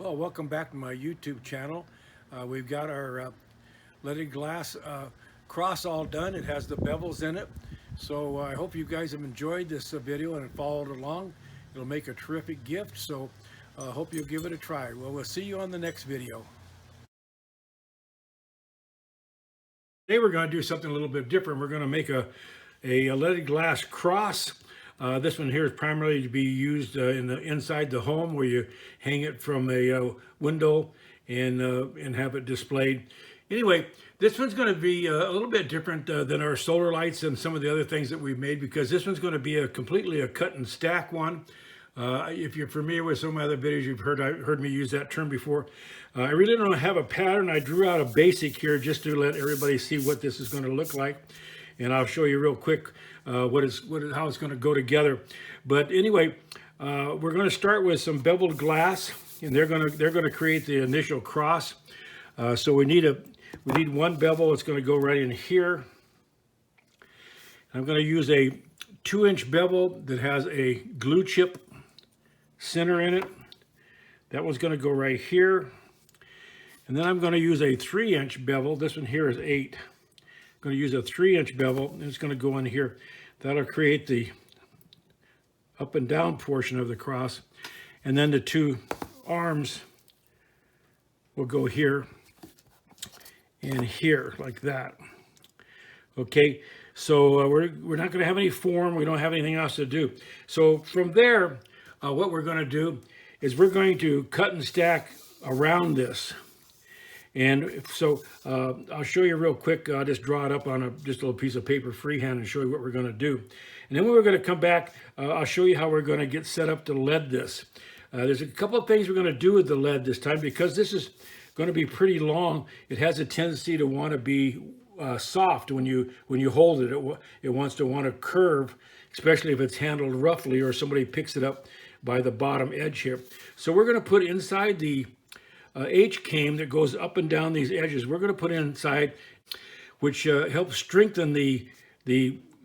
Well, welcome back to my YouTube channel. We've got our leaded glass cross all done. It has the bevels in it. So I hope you guys have enjoyed this video and followed along. It'll make a terrific gift. So I hope you'll give it a try. Well, we'll see you on the next video. Today we're going to do something a little bit different. We're going to make a leaded glass cross. This one here is primarily to be used inside the home, where you hang it from a window and have it displayed. Anyway, this one's going to be a little bit different than our solar lights and some of the other things that we've made, because this one's going to be completely a cut and stack one. If you're familiar with some of my other videos, you've heard me use that term before. I really don't have a pattern. I drew out a basic here just to let everybody see what this is going to look like, and I'll show you real quick how it's going to go together. But anyway, we're going to start with some beveled glass, and they're going to create the initial cross. So we need one bevel. It's going to go right in here. I'm going to use a 2-inch bevel that has a glue chip center in it. That one's going to go right here. And then I'm going to use a 3-inch bevel. This one here is 8. I'm going to use a 3-inch bevel, and it's going to go in here. That'll create the up and down portion of the cross. And then the two arms will go here and here, like that. Okay, so we're not going to have any form. We don't have anything else to do. So from there, what we're going to do is we're going to cut and stack around this. And so I'll show you real quick. I'll just draw it up on just a little piece of paper freehand and show you what we're going to do. And then when we're going to come back, I'll show you how we're going to get set up to lead this. There's a couple of things we're going to do with the lead this time, because this is going to be pretty long. It has a tendency to want to be soft when you hold it. It wants to want to curve, especially if it's handled roughly or somebody picks it up by the bottom edge here. So we're going to put inside the H-came that goes up and down these edges. We're going to put inside, which helps strengthen the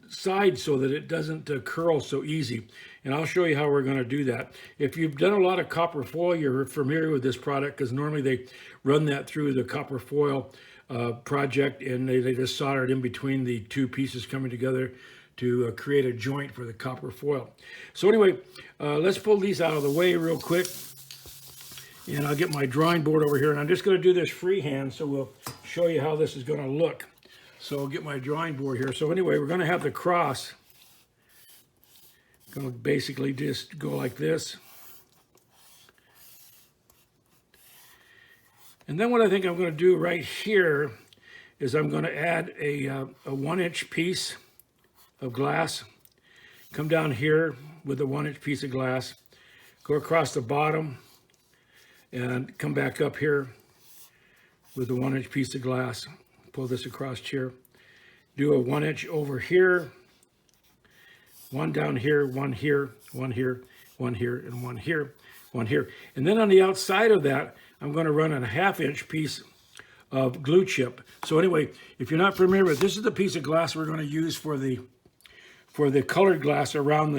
side so that it doesn't curl so easy. And I'll show you how we're going to do that. If you've done a lot of copper foil, you're familiar with this product, because normally they run that through the copper foil project, and they just solder it in between the two pieces coming together to create a joint for the copper foil. So anyway, let's pull these out of the way real quick. And I'll get my drawing board over here, and I'm just going to do this freehand, so we'll show you how this is going to look. So I'll get my drawing board here. So anyway, we're going to have the cross going to basically just go like this. And then what I think I'm going to do right here is I'm going to add a 1-inch piece of glass. Come down here with a 1-inch piece of glass. Go across the bottom. And come back up here with a 1-inch piece of glass. Pull this across here. Do a 1-inch over here. One down here, one here, one here, one here, and one here, one here. And then on the outside of that, I'm going to run a 1/2-inch piece of glue chip. So anyway, if you're not familiar with this, is the piece of glass we're going to use for the colored glass around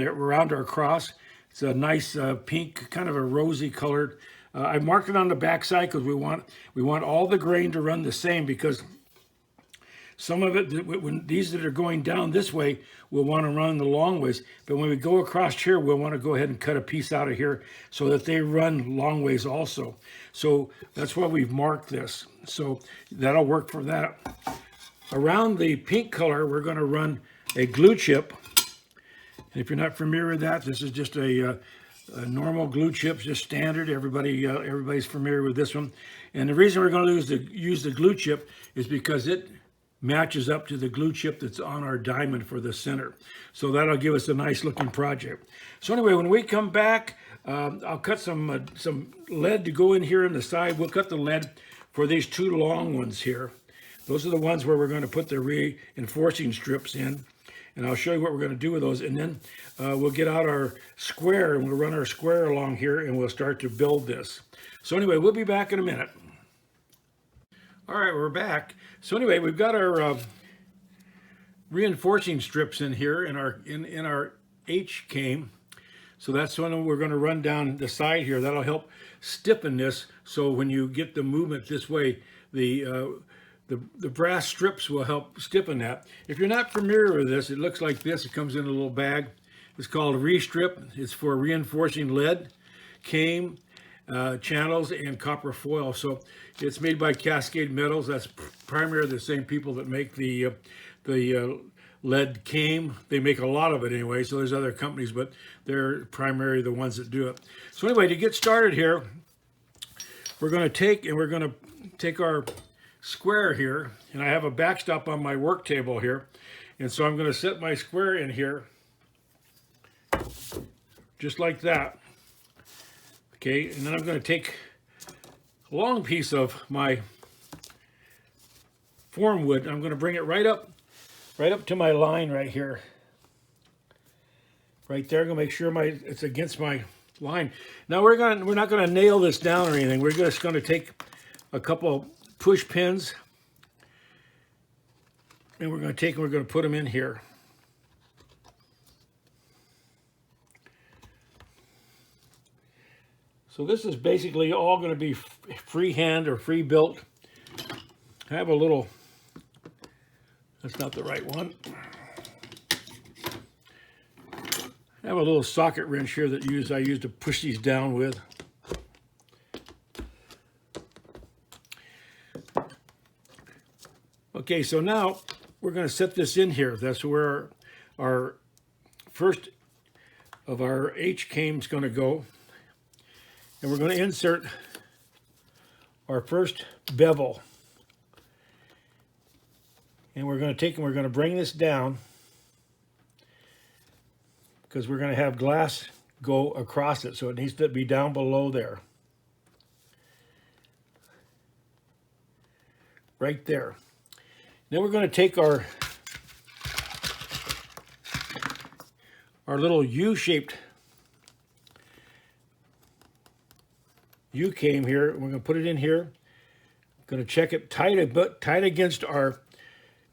our cross. It's a nice pink, kind of a rosy colored. I marked it on the back side because we want all the grain to run the same, because some of it, when these that are going down this way, we'll want to run the long ways. But when we go across here, we'll want to go ahead and cut a piece out of here so that they run long ways also. So that's why we've marked this. So that'll work for that. Around the pink color, we're going to run a glue chip. And if you're not familiar with that, this is just a normal glue chip, just standard. Everybody's familiar with this one. And the reason we're going to use the glue chip is because it matches up to the glue chip that's on our diamond for the center. So that'll give us a nice looking project. So anyway, when we come back, I'll cut some lead to go in here on the side. We'll cut the lead for these two long ones here. Those are the ones where we're going to put the reinforcing strips in. And I'll show you what we're going to do with those. And then we'll get out our square, and we'll run our square along here, and we'll start to build this. So anyway, we'll be back in a minute. All right, we're back. So anyway, we've got our reinforcing strips in here in our H-came. So that's when we're going to run down the side here. That'll help stiffen this. So when you get the movement this way, the brass strips will help stiffen that. If you're not familiar with this, it looks like this. It comes in a little bag. It's called Restrip. It's for reinforcing lead, cane, channels, and copper foil. So it's made by Cascade Metals. That's primarily the same people that make the lead cane. They make a lot of it anyway, so there's other companies, but they're primarily the ones that do it. So anyway, to get started here, we're going to take our square here, and I have a backstop on my work table here, and so I'm going to set my square in here just like that. Okay, and then I'm going to take a long piece of my form wood. I'm going to bring it right up to my line right here. Right there. I'm going to make sure it's against my line. Now we're not going to nail this down or anything. We're just going to take a couple push pins, and we're going to put them in here. So this is basically all going to be freehand or free built. I have a little, that's not the right one. I have a little socket wrench here that I use to push these down with. Okay, so now we're going to set this in here. That's where our first of our H-cane is going to go. And we're going to insert our first bevel. And we're going to bring this down because we're going to have glass go across it. So it needs to be down below there. Right there. Then we're going to take our little U-shaped U-cane here. We're going to put it in here. Going to check it tight against our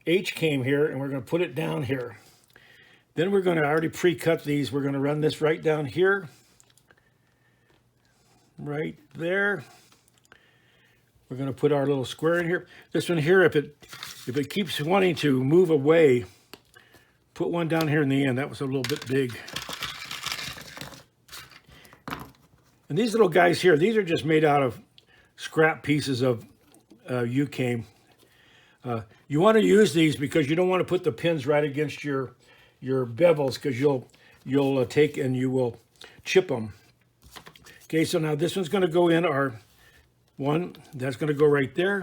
H-cane here, and we're going to put it down here. Then we're going to already pre-cut these. We're going to run this right down here, right there. We're going to put our little square in here. This one here, if it keeps wanting to move away, put one down here in the end. That was a little bit big. And these little guys here, these are just made out of scrap pieces of U-cane. You want to use these because you don't want to put the pins right against your bevels, because you'll take and you will chip them. Okay, so now this one's going to go in our one. That's going to go right there.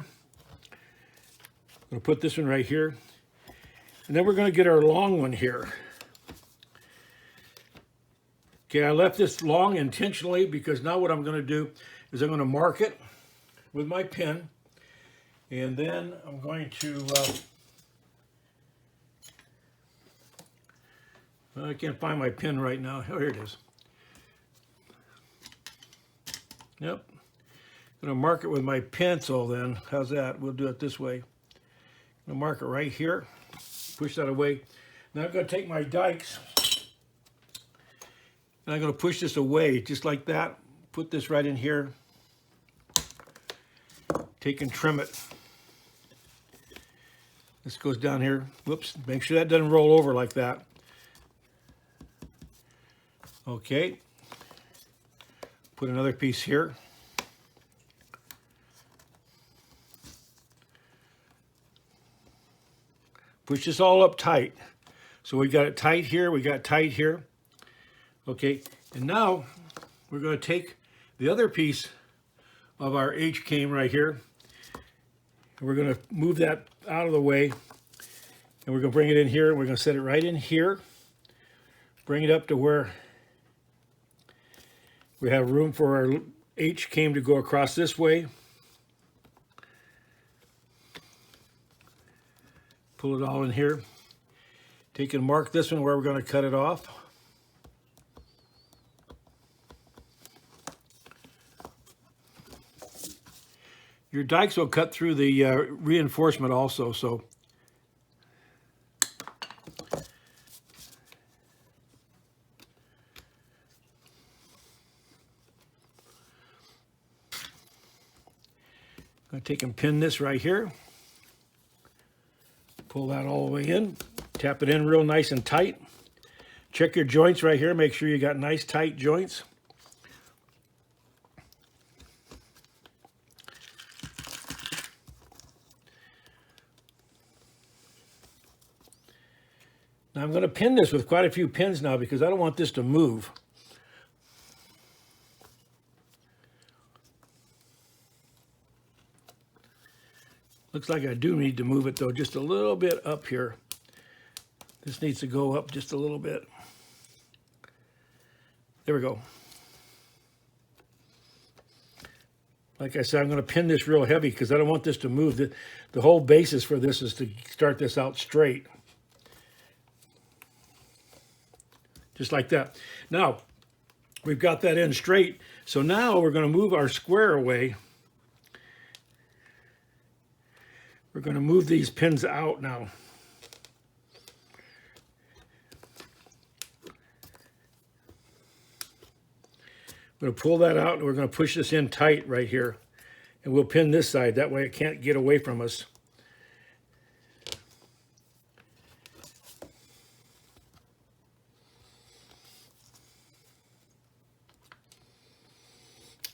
I'm going to put this one right here. And then we're going to get our long one here. Okay, I left this long intentionally because now what I'm going to do is I'm going to mark it with my pen, and then I'm going to, well, I can't find my pen right now. Oh, here it is. Yep. I'm going to mark it with my pencil then. How's that? We'll do it this way. I'm going to mark it right here. Push that away. Now I'm going to take my dikes, and I'm going to push this away just like that. Put this right in here. Take and trim it. This goes down here. Whoops. Make sure that doesn't roll over like that. Okay. Put another piece here. Push this all up tight. So we got it tight here. We got tight here. Okay, and now we're going to take the other piece of our H-cane right here, and we're going to move that out of the way, and we're going to bring it in here, and we're going to set it right in here, bring it up to where we have room for our H-cane to go across this way. Pull it all in here. Take and mark this one where we're going to cut it off. Your dikes will cut through the reinforcement also, so I'm going to take and pin this right here. Pull that all the way in. Tap it in real nice and tight. Check your joints right here. Make sure you got nice tight joints. Now I'm going to pin this with quite a few pins now because I don't want this to move. Looks like I do need to move it though, just a little bit up here. This needs to go up just a little bit. There we go. Like I said, I'm going to pin this real heavy because I don't want this to move. The whole basis for this is to start this out straight. Just like that. Now, we've got that in straight. So now we're going to move our square away. We're going to move these pins out now. I'm going to pull that out and we're going to push this in tight right here. And we'll pin this side. That way it can't get away from us.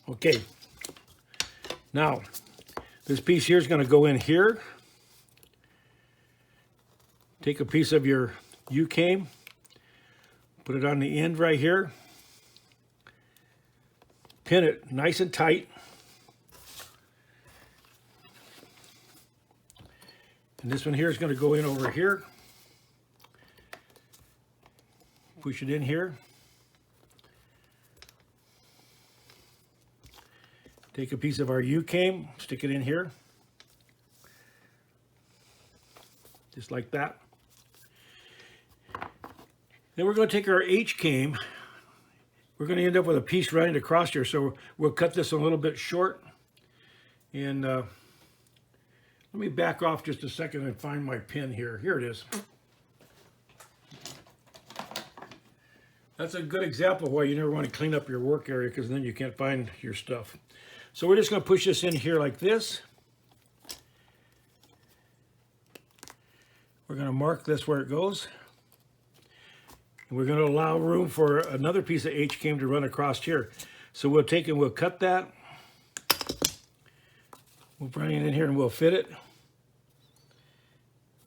Okay. Now, this piece here is going to go in here. Take a piece of your U-came. Put it on the end right here. Pin it nice and tight. And this one here is going to go in over here. Push it in here. Take a piece of our U-came, stick it in here. Just like that. Then we're going to take our H-came. We're going to end up with a piece running across here, so we'll cut this a little bit short. And let me back off just a second and find my pin here. Here it is. That's a good example of why you never want to clean up your work area, because then you can't find your stuff. So we're just going to push this in here like this. We're going to mark this where it goes. And we're going to allow room for another piece of H-came to run across here. So we'll take and we'll cut that. We'll bring it in here and we'll fit it.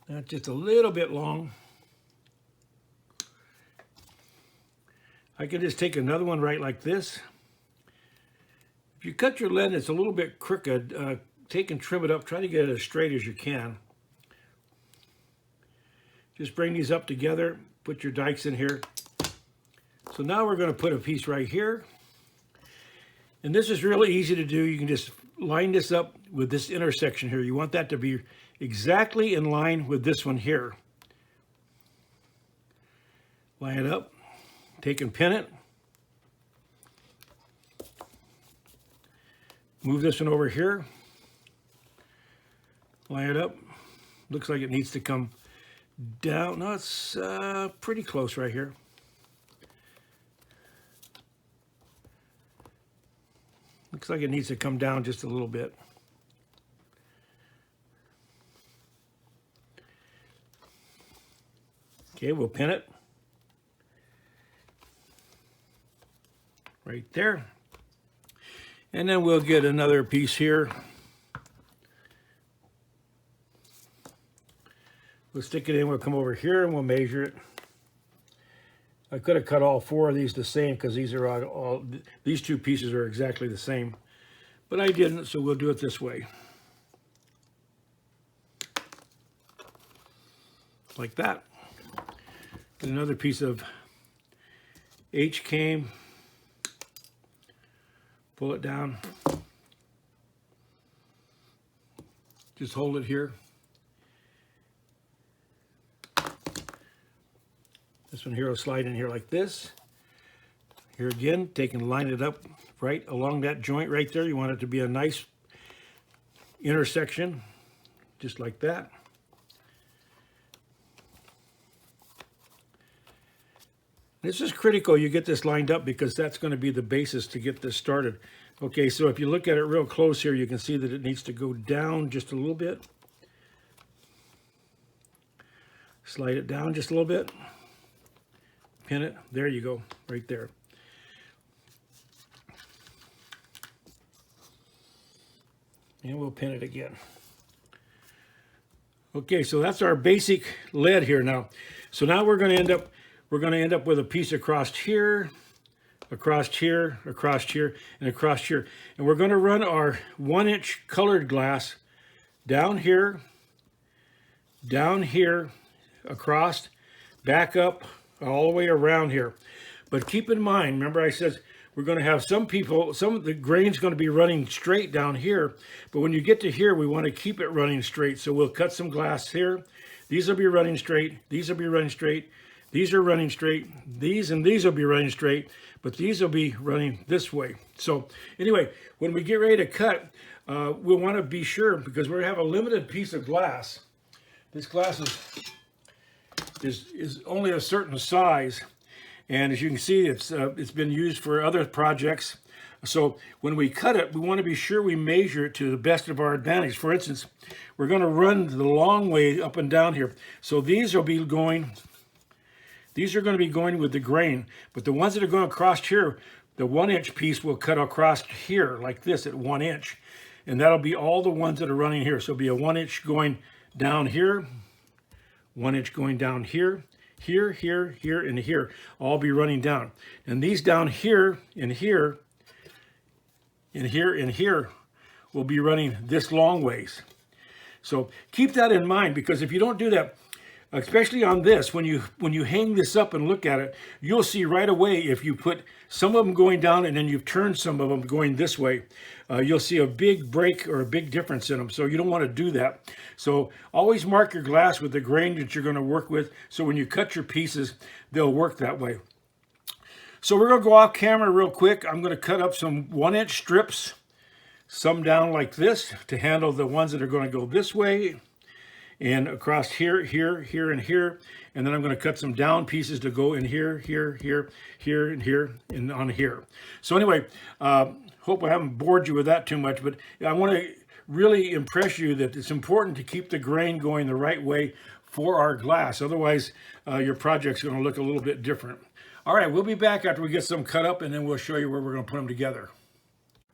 That's just a little bit long. I can just take another one right like this. If you cut your lead and it's a little bit crooked, take and trim it up. Try to get it as straight as you can. Just bring these up together. Put your dikes in here. So now we're going to put a piece right here. And this is really easy to do. You can just line this up with this intersection here. You want that to be exactly in line with this one here. Line it up. Take and pin it. Move this one over here. Line it up. Looks like it needs to come down. No, it's pretty close right here. Looks like it needs to come down just a little bit. Okay, we'll pin it. Right there. And then we'll get another piece here. We'll stick it in, we'll come over here and we'll measure it. I could have cut all four of these the same because these are all these two pieces are exactly the same. But I didn't, so we'll do it this way. Like that. Get another piece of H-came. Pull it down. Just hold it here. This one here will slide in here like this. Here again, take and line it up right along that joint right there. You want it to be a nice intersection, just like that. This is critical you get this lined up because that's going to be the basis to get this started. Okay, so if you look at it real close here, you can see that it needs to go down just a little bit. Slide it down just a little bit. Pin it. There you go, right there. And we'll pin it again. Okay, so that's our basic lead here now. So now we're going to end up with a piece across here, across here, across here, and across here. And we're going to run our 1-inch colored glass down here, across, back up, all the way around here. But keep in mind, remember I said we're going to have some of the grain's going to be running straight down here, but when you get to here, we want to keep it running straight. So we'll cut some glass here. These will be running straight. These will be running straight. These are running straight. These and these will be running straight, but these will be running this way. So anyway, when we get ready to cut, we'll want to be sure, because we have a limited piece of glass. This glass is only a certain size. And as you can see, it's been used for other projects. So when we cut it, we want to be sure we measure it to the best of our advantage. For instance, we're going to run the long way up and down here. So these are going to be going with the grain. But the ones that are going across here, the 1-inch piece will cut across here like this at 1 inch. And that'll be all the ones that are running here. So it'll be a 1-inch going down here, 1 inch going down here, here, here, here, and here, all be running down. And these down here, and here, and here, and here will be running this long ways. So keep that in mind, because if you don't do that, especially on this, when you hang this up and look at it, you'll see right away if you put some of them going down and then you've turned some of them going this way, you'll see a big break or a big difference in them. So you don't want to do that. So always mark your glass with the grain that you're going to work with, so when you cut your pieces, they'll work that way. So we're going to go off camera real quick. I'm going to cut up some 1-inch strips, some down like this to handle the ones that are going to go this way, and across here, here, here, and here. And then I'm going to cut some down pieces to go in here, here, here, here, and here, and on here. So anyway, hope I haven't bored you with that too much, but I want to really impress you that it's important to keep the grain going the right way for our glass. Otherwise, your project's going to look a little bit different. All right, we'll be back after we get some cut up, and then we'll show you where we're going to put them together.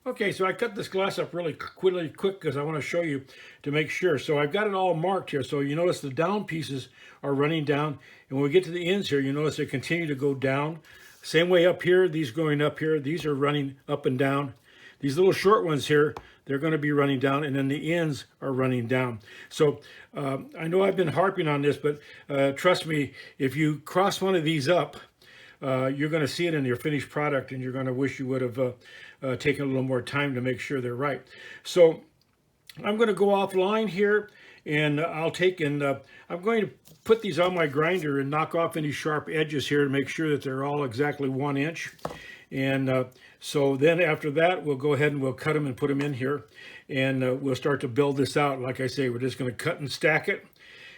Okay, so I cut this glass up really quick because I want to show you to make sure. So I've got it all marked here. So you notice the down pieces are running down. And when we get to the ends here, you notice they continue to go down. Same way up here, these going up here. These are running up and down. These little short ones here, they're going to be running down. And then the ends are running down. So I know I've been harping on this, but trust me, if you cross one of these up, you're going to see it in your finished product, and you're going to wish you would have taken a little more time to make sure they're right. So I'm going to go offline here, and I'm going to put these on my grinder and knock off any sharp edges here to make sure that they're all exactly 1 inch. And so then after that, we'll go ahead and we'll cut them and put them in here, and we'll start to build this out. Like I say, we're just going to cut and stack it.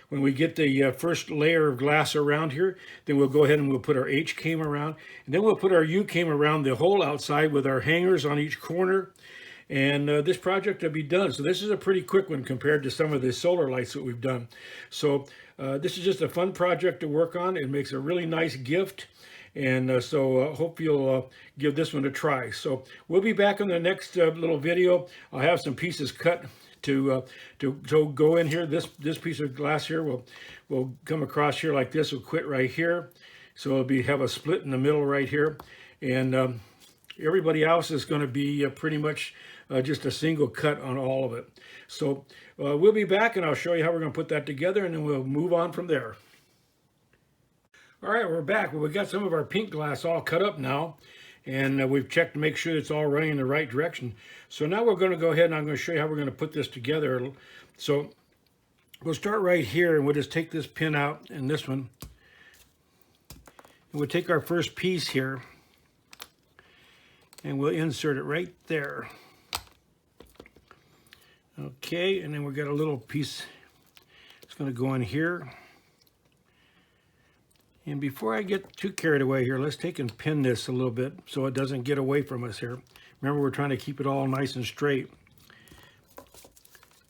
When we get the first layer of glass around here, then we'll go ahead and we'll put our H-came around, and then we'll put our U-came around the whole outside with our hangers on each corner, and this project will be done. So this is a pretty quick one compared to some of the solar lights that we've done. So this is just a fun project to work on. It makes a really nice gift, and so hope you'll give this one a try. So we'll be back in the next little video. I'll have some pieces cut to go in here. This piece of glass here will come across here like this. Will quit right here, so it'll have a split in the middle right here, and everybody else is going to be pretty much just a single cut on all of it. So we'll be back, and I'll show you how we're going to put that together, and then we'll move on from there. All right, we're back. Well, we got some of our pink glass all cut up now, and we've checked to make sure it's all running in the right direction. So now we're going to go ahead, and I'm going to show you how we're going to put this together. So we'll start right here, and we'll just take this pin out and this one. And we'll take our first piece here, and we'll insert it right there. Okay, and then we've got a little piece that's going to go in here. And before I get too carried away here, let's take and pin this a little bit so it doesn't get away from us here. Remember, we're trying to keep it all nice and straight.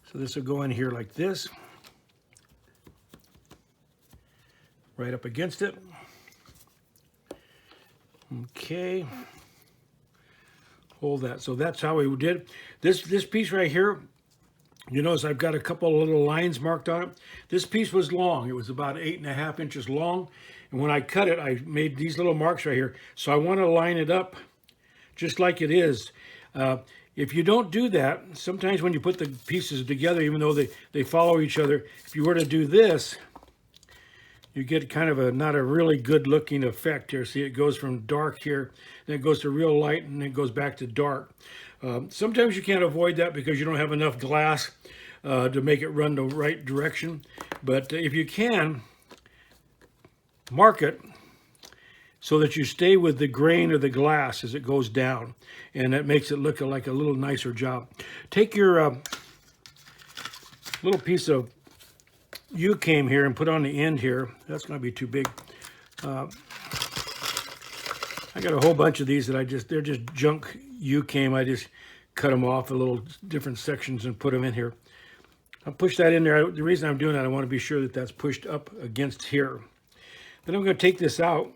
So this will go in here like this, right up against it. Okay, hold that. So that's how we did this piece right here. You notice I've got a couple of little lines marked on it. This piece was long. It was about 8.5 inches long. And when I cut it, I made these little marks right here. So I want to line it up just like it is. If you don't do that, sometimes when you put the pieces together, even though they follow each other, if you were to do this, you get kind of not a really good looking effect here. See, it goes from dark here, then it goes to real light, and then it goes back to dark. Sometimes you can't avoid that because you don't have enough glass to make it run the right direction. But if you can, mark it so that you stay with the grain of the glass as it goes down, and that makes it look like a little nicer job. Take your little piece of U-came here and put on the end here. That's going to be too big. I got a whole bunch of these that they're just junk U-came. I just cut them off a little different sections and put them in here. I'll push that in there. The reason I'm doing that, I want to be sure that that's pushed up against here. Then I'm going to take this out,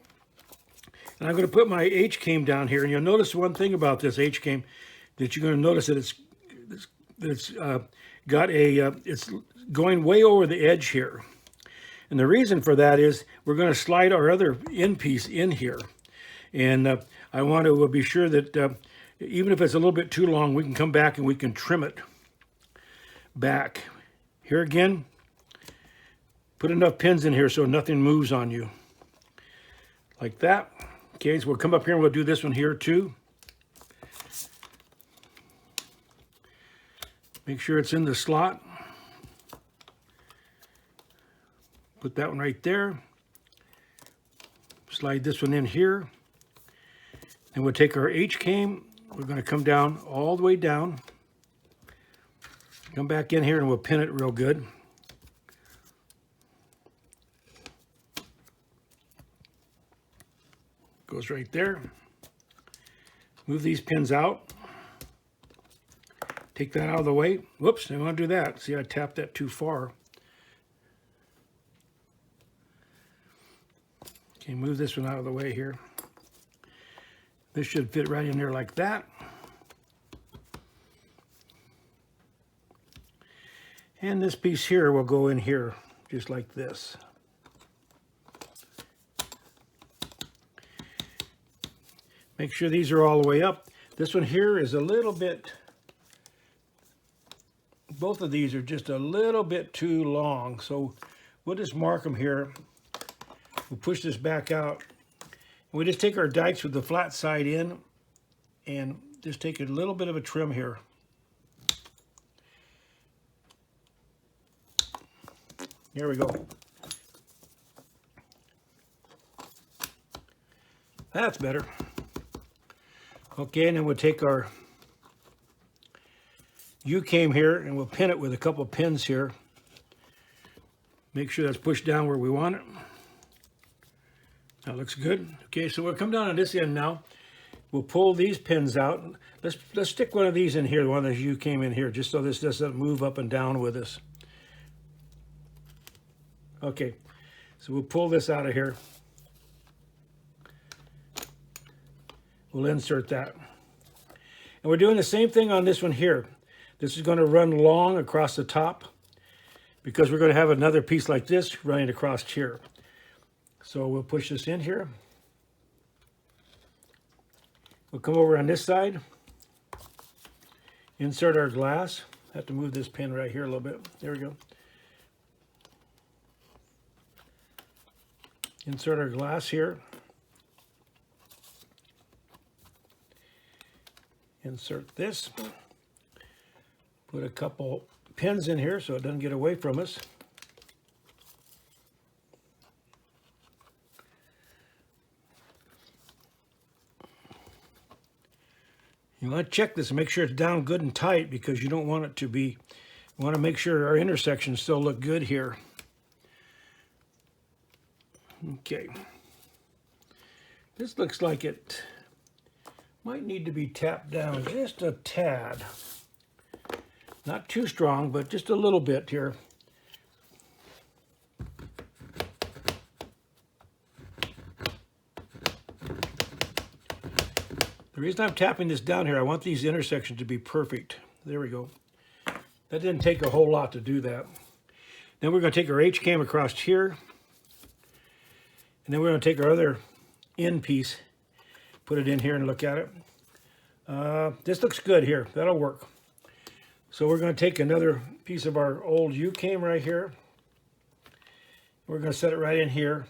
and I'm going to put my H-came down here. And you'll notice one thing about this H-came, that you're going to notice that it's going way over the edge here. And the reason for that is we're going to slide our other end piece in here. And I want to be sure that even if it's a little bit too long, we can come back and we can trim it back. Here again, put enough pins in here so nothing moves on you. Like that. Okay, so we'll come up here and we'll do this one here too. Make sure it's in the slot. Put that one right there. Slide this one in here. And we'll take our H-came. We're going to come down all the way down. Come back in here and we'll pin it real good. Goes right there. Move these pins out. Take that out of the way. Whoops, I want to do that. See, I tapped that too far. Okay, move this one out of the way here. This should fit right in there like that. And this piece here will go in here just like this. Make sure these are all the way up. This one here is a little bit, both of these are just a little bit too long. So we'll just mark them here. We'll push this back out. And we just take our dikes with the flat side in and just take a little bit of a trim here. There we go. That's better. Okay, and then we'll take our U-came here and we'll pin it with a couple pins here. Make sure that's pushed down where we want it. That looks good. Okay, so we'll come down on this end now. We'll pull these pins out. Let's stick one of these in here, the one that U-came in here, just so this doesn't move up and down with us. Okay, so we'll pull this out of here. We'll insert that. And we're doing the same thing on this one here. This is going to run long across the top because we're going to have another piece like this running across here. So we'll push this in here. We'll come over on this side, insert our glass. I have to move this pin right here a little bit. There we go. Insert our glass here. Insert this. Put a couple pins in here so it doesn't get away from us. You want to check this and make sure it's down good and tight because you don't want it to be, you want to make sure our intersections still look good here. Okay. This looks like it might need to be tapped down just a tad. Not too strong, but just a little bit here. The reason I'm tapping this down here, I want these intersections to be perfect. There we go. That didn't take a whole lot to do that. Then we're going to take our H-cam across here. And then we're going to take our other end piece, put it in here and look at it. This looks good here. That'll work. So we're going to take another piece of our old U-cam right here. We're going to set it right in here.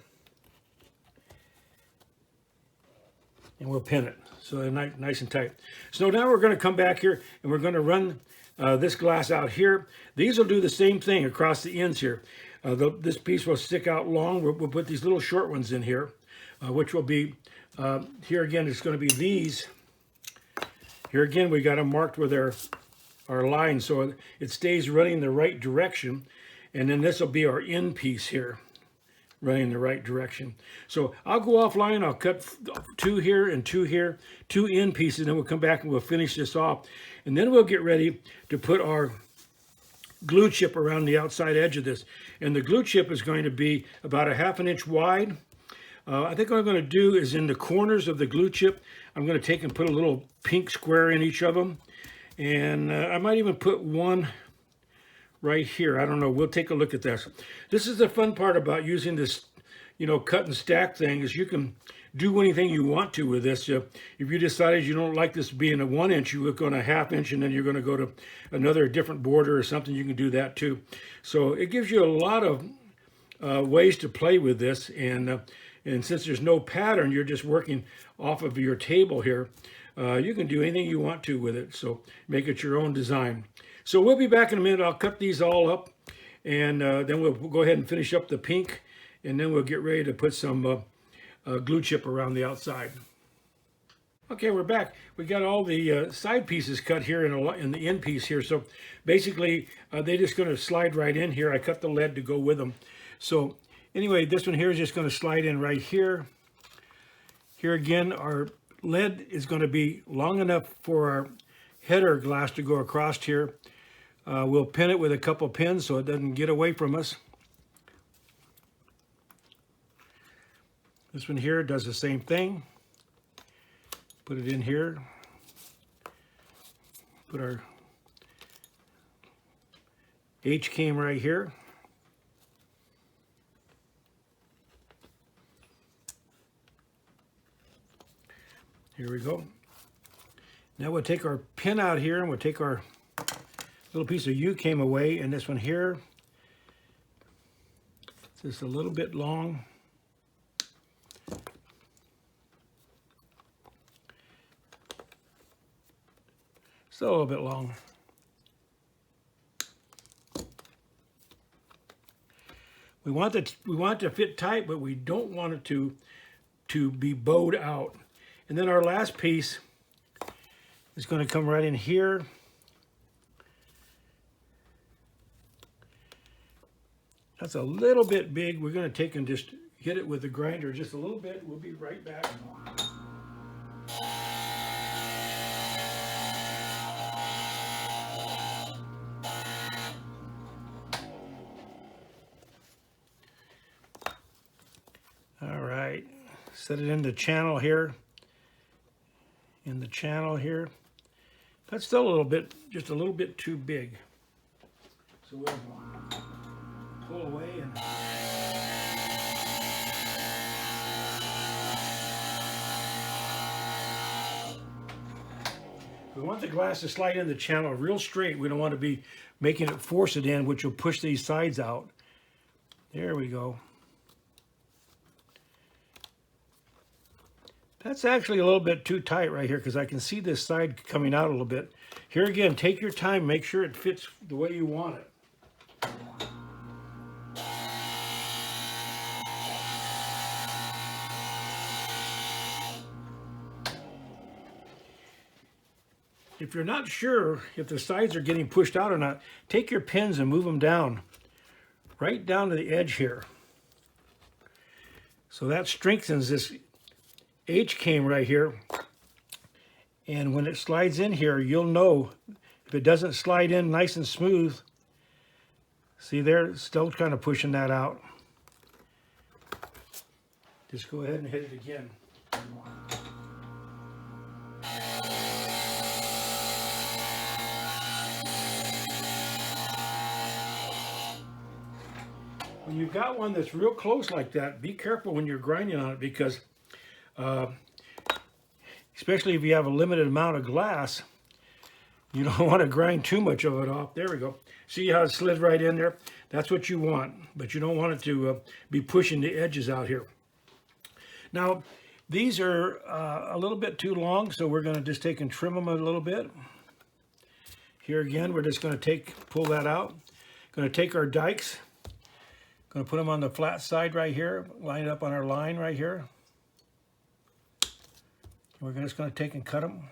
And we'll pin it. So they're nice and tight. So now we're going to come back here and we're going to run this glass out here. These will do the same thing across the ends here. This piece will stick out long. We'll put these little short ones in here, which will be, here again, it's going to be these. Here again, we got them marked with our line so it stays running the right direction. And then this will be our end piece here, running the right direction. So I'll go offline, I'll cut 2 here and 2 here, 2 end pieces, and then we'll come back and we'll finish this off. And then we'll get ready to put our glue chip around the outside edge of this. And the glue chip is going to be about a 1/2 inch wide. I think what I'm going to do is in the corners of the glue chip, I'm going to take and put a little pink square in each of them. And I might even put one right here. I don't know. We'll take a look at this. This is the fun part about using this, you know, cut and stack thing, is you can do anything you want to with this. If you decided you don't like this being a 1 inch, you look on a 1/2 inch and then you're going to go to another different border or something, you can do that too. So it gives you a lot of ways to play with this. And since there's no pattern, you're just working off of your table here. You can do anything you want to with it. So make it your own design. So we'll be back in a minute. I'll cut these all up and then we'll go ahead and finish up the pink. And then we'll get ready to put some glue chip around the outside. Okay, we're back. We got all the side pieces cut here in the end piece here. So basically, they're just going to slide right in here. I cut the lead to go with them. So anyway, this one here is just going to slide in right here. Here again, our lead is going to be long enough for our header glass to go across here. We'll pin it with a couple pins so it doesn't get away from us. This one here does the same thing. Put it in here. Put our H-cam right here. Here we go. Now we'll take our pin out here and we'll take our little piece of U-cam away, and this one here, it's just a little bit long. Still a little bit long. We want it to fit tight, but we don't want it to be bowed out. And then our last piece is going to come right in here. That's a little bit big. We're going to take and just hit it with the grinder just a little bit. We'll be right back. All right, set it in the channel here. In the channel here. That's still a little bit, just a little bit too big. So we'll pull away and we want the glass to slide in the channel real straight. We don't want to be making it force it in, which will push these sides out. There we go. That's actually a little bit too tight right here because I can see this side coming out a little bit. Here again, take your time, make sure it fits the way you want it. If you're not sure if the sides are getting pushed out or not, take your pins and move them down, right down to the edge here. So that strengthens this H-came right here. And when it slides in here, you'll know if it doesn't slide in nice and smooth. See there, it's still kind of pushing that out. Just go ahead and hit it again. When you've got one that's real close like that, be careful when you're grinding on it, because especially if you have a limited amount of glass, you don't want to grind too much of it off. There we go. See how it slid right in there? That's what you want, but you don't want it to be pushing the edges out here. Now, these are a little bit too long, so we're going to just take and trim them a little bit. Here again, we're just going to pull that out. Going to take our dikes, going to put them on the flat side right here, line it up on our line right here. We're just going to take and cut them.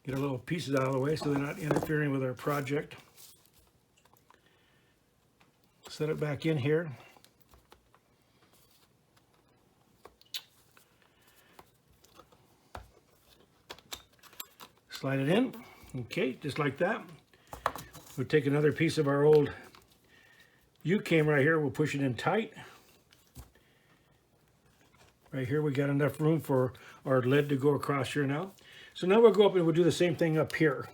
Get our little pieces out of the way so they're not interfering with our project. Set it back in here. Slide it in. Okay, just like that. We'll take another piece of our old U-came right here. We'll push it in tight. Right here, we got enough room for our lead to go across here now. So now we'll go up and we'll do the same thing up here.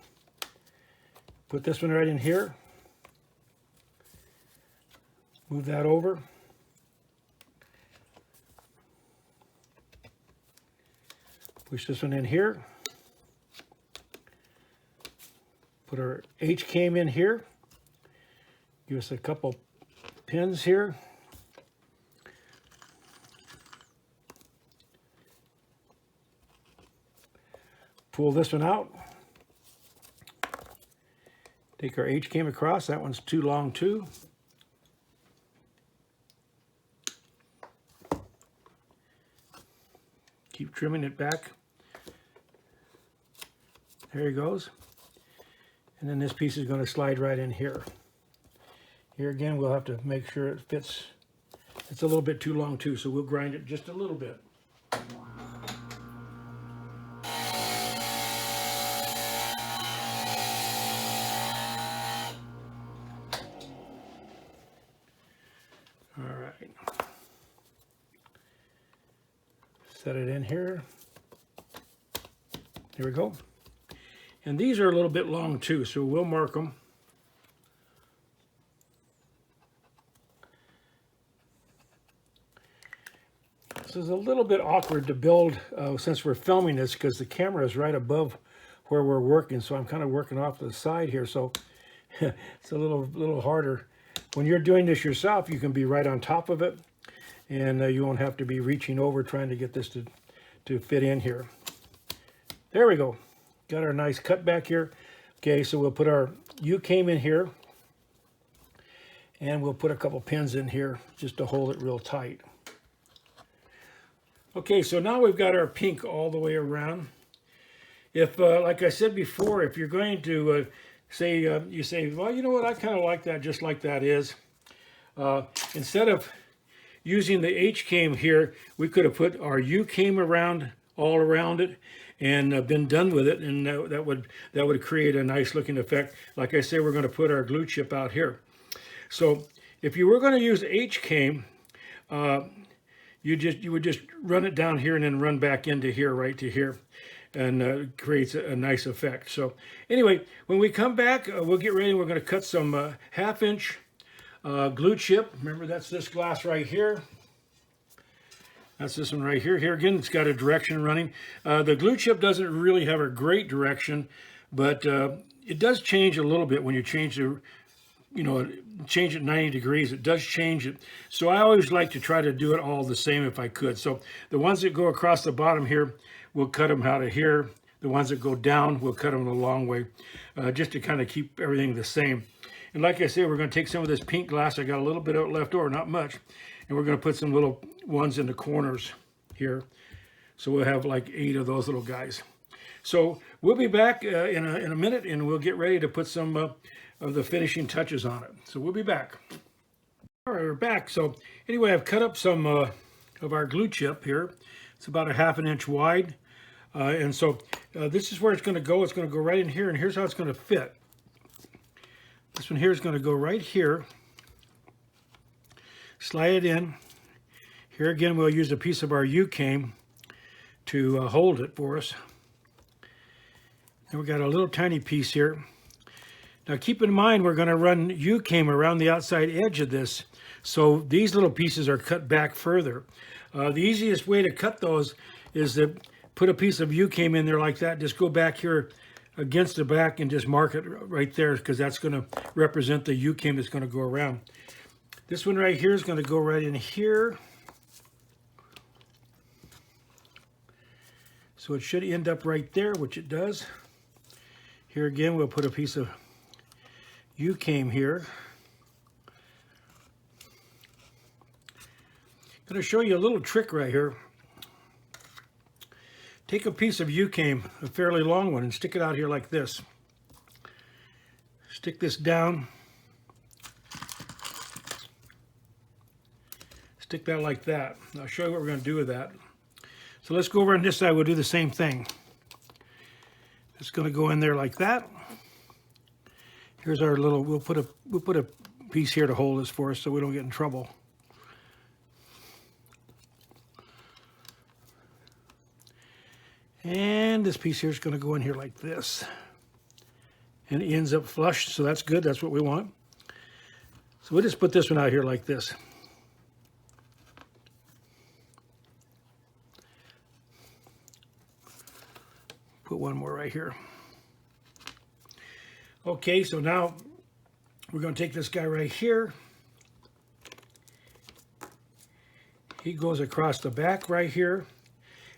Put this one right in here. Move that over. Push this one in here. Put our H-came in here. Give us a couple pins here. Pull this one out. Take our H-came across. That one's too long too. Keep trimming it back. There he goes. And then this piece is going to slide right in here. Here again, we'll have to make sure it fits. It's a little bit too long too, so we'll grind it just a little bit. All right. Set it in here. There we go. And these are a little bit long too, so we'll mark them. This is a little bit awkward to build since we're filming this, because the camera is right above where we're working, so I'm kind of working off to the side here, so it's a little harder. When you're doing this yourself, you can be right on top of it, and you won't have to be reaching over trying to get this to fit in here. There we go. Got our nice cut back here. Okay, so we'll put our U-came in here, and we'll put a couple pins in here just to hold it real tight. Okay, so now we've got our pink all the way around. If, like I said before, if you're going to say, you say, well, you know what, I kind of like that just like that is. Instead of using the H-came here, we could have put our U-came around, all around it, and been done with it, and that would create a nice looking effect. Like I say, we're going to put our glue chip out here. So if you were going to use H-came, you would just run it down here and then run back into here, right to here, and creates a nice effect. So anyway, when we come back, we'll get ready. We're going to cut some 1/2 inch glue chip. Remember, that's this glass right here. That's this one right here. Here again, it's got a direction running. The glue chip doesn't really have a great direction, but it does change a little bit when you change the, change it 90 degrees. It does change it. So I always like to try to do it all the same if I could. So the ones that go across the bottom here, we'll cut them out of here. The ones that go down, we'll cut them a long way, just to kind of keep everything the same. And like I said, we're going to take some of this pink glass. I got a little bit of it left over, not much. And we're going to put some little ones in the corners here. So we'll have like 8 of those little guys. So we'll be back in a minute, and we'll get ready to put some of the finishing touches on it. So we'll be back. All right, we're back. So anyway, I've cut up some of of our glue chip here. It's about a 1/2 inch wide. And so this is where it's going to go. It's going to go right in here, and here's how it's going to fit. This one here is going to go right here. Slide it in. Here again, we'll use a piece of our U-came to hold it for us. And we got a little tiny piece here. Now keep in mind, we're going to run U-came around the outside edge of this. So these little pieces are cut back further. The easiest way to cut those is to put a piece of U-came in there like that. Just go back here against the back and just mark it right there, because that's going to represent the U-came that's going to go around. This one right here is going to go right in here. So it should end up right there, which it does. Here again, we'll put a piece of U-came here. I'm going to show you a little trick right here. Take a piece of U-came, a fairly long one, and stick it out here like this. Stick this down. Stick that like that. I'll show you what we're going to do with that. So let's go over on this side. We'll do the same thing. It's going to go in there like that. Here's our little. We'll put a piece here to hold this for us so we don't get in trouble. And this piece here is going to go in here like this. And it ends up flush, so that's good. That's what we want. So we'll just put this one out here like this. Put one more right here. Okay, so now we're going to take this guy right here. He goes across the back right here.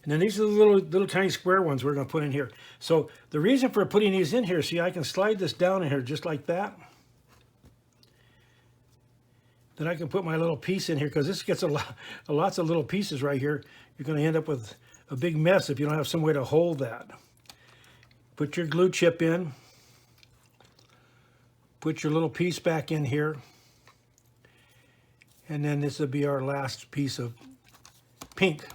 And then these are the little tiny square ones we're going to put in here. So the reason for putting these in here, see, I can slide this down in here just like that. Then I can put my little piece in here, because this gets lots of little pieces right here. You're going to end up with a big mess if you don't have some way to hold that. Put your glue chip in. Put your little piece back in here. And then this will be our last piece of pink.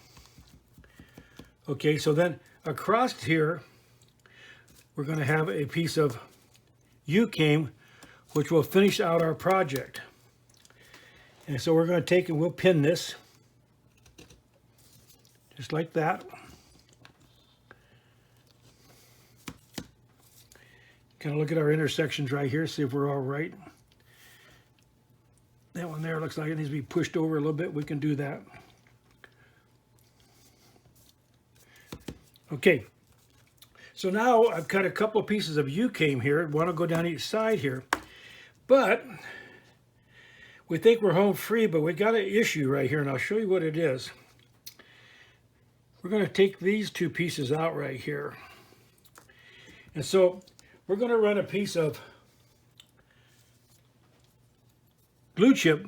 Okay, so then across here, we're going to have a piece of U-came, which will finish out our project. And so we're going to take and we'll pin this, just like that. Kind of look at our intersections right here, see if we're all right. That one there looks like it needs to be pushed over a little bit. We can do that. Okay, so now I've cut a couple of pieces of U-came here. One will go down each side here. But we think we're home free, but we got an issue right here, and I'll show you what it is. We're going to take these two pieces out right here. And so we're going to run a piece of glue chip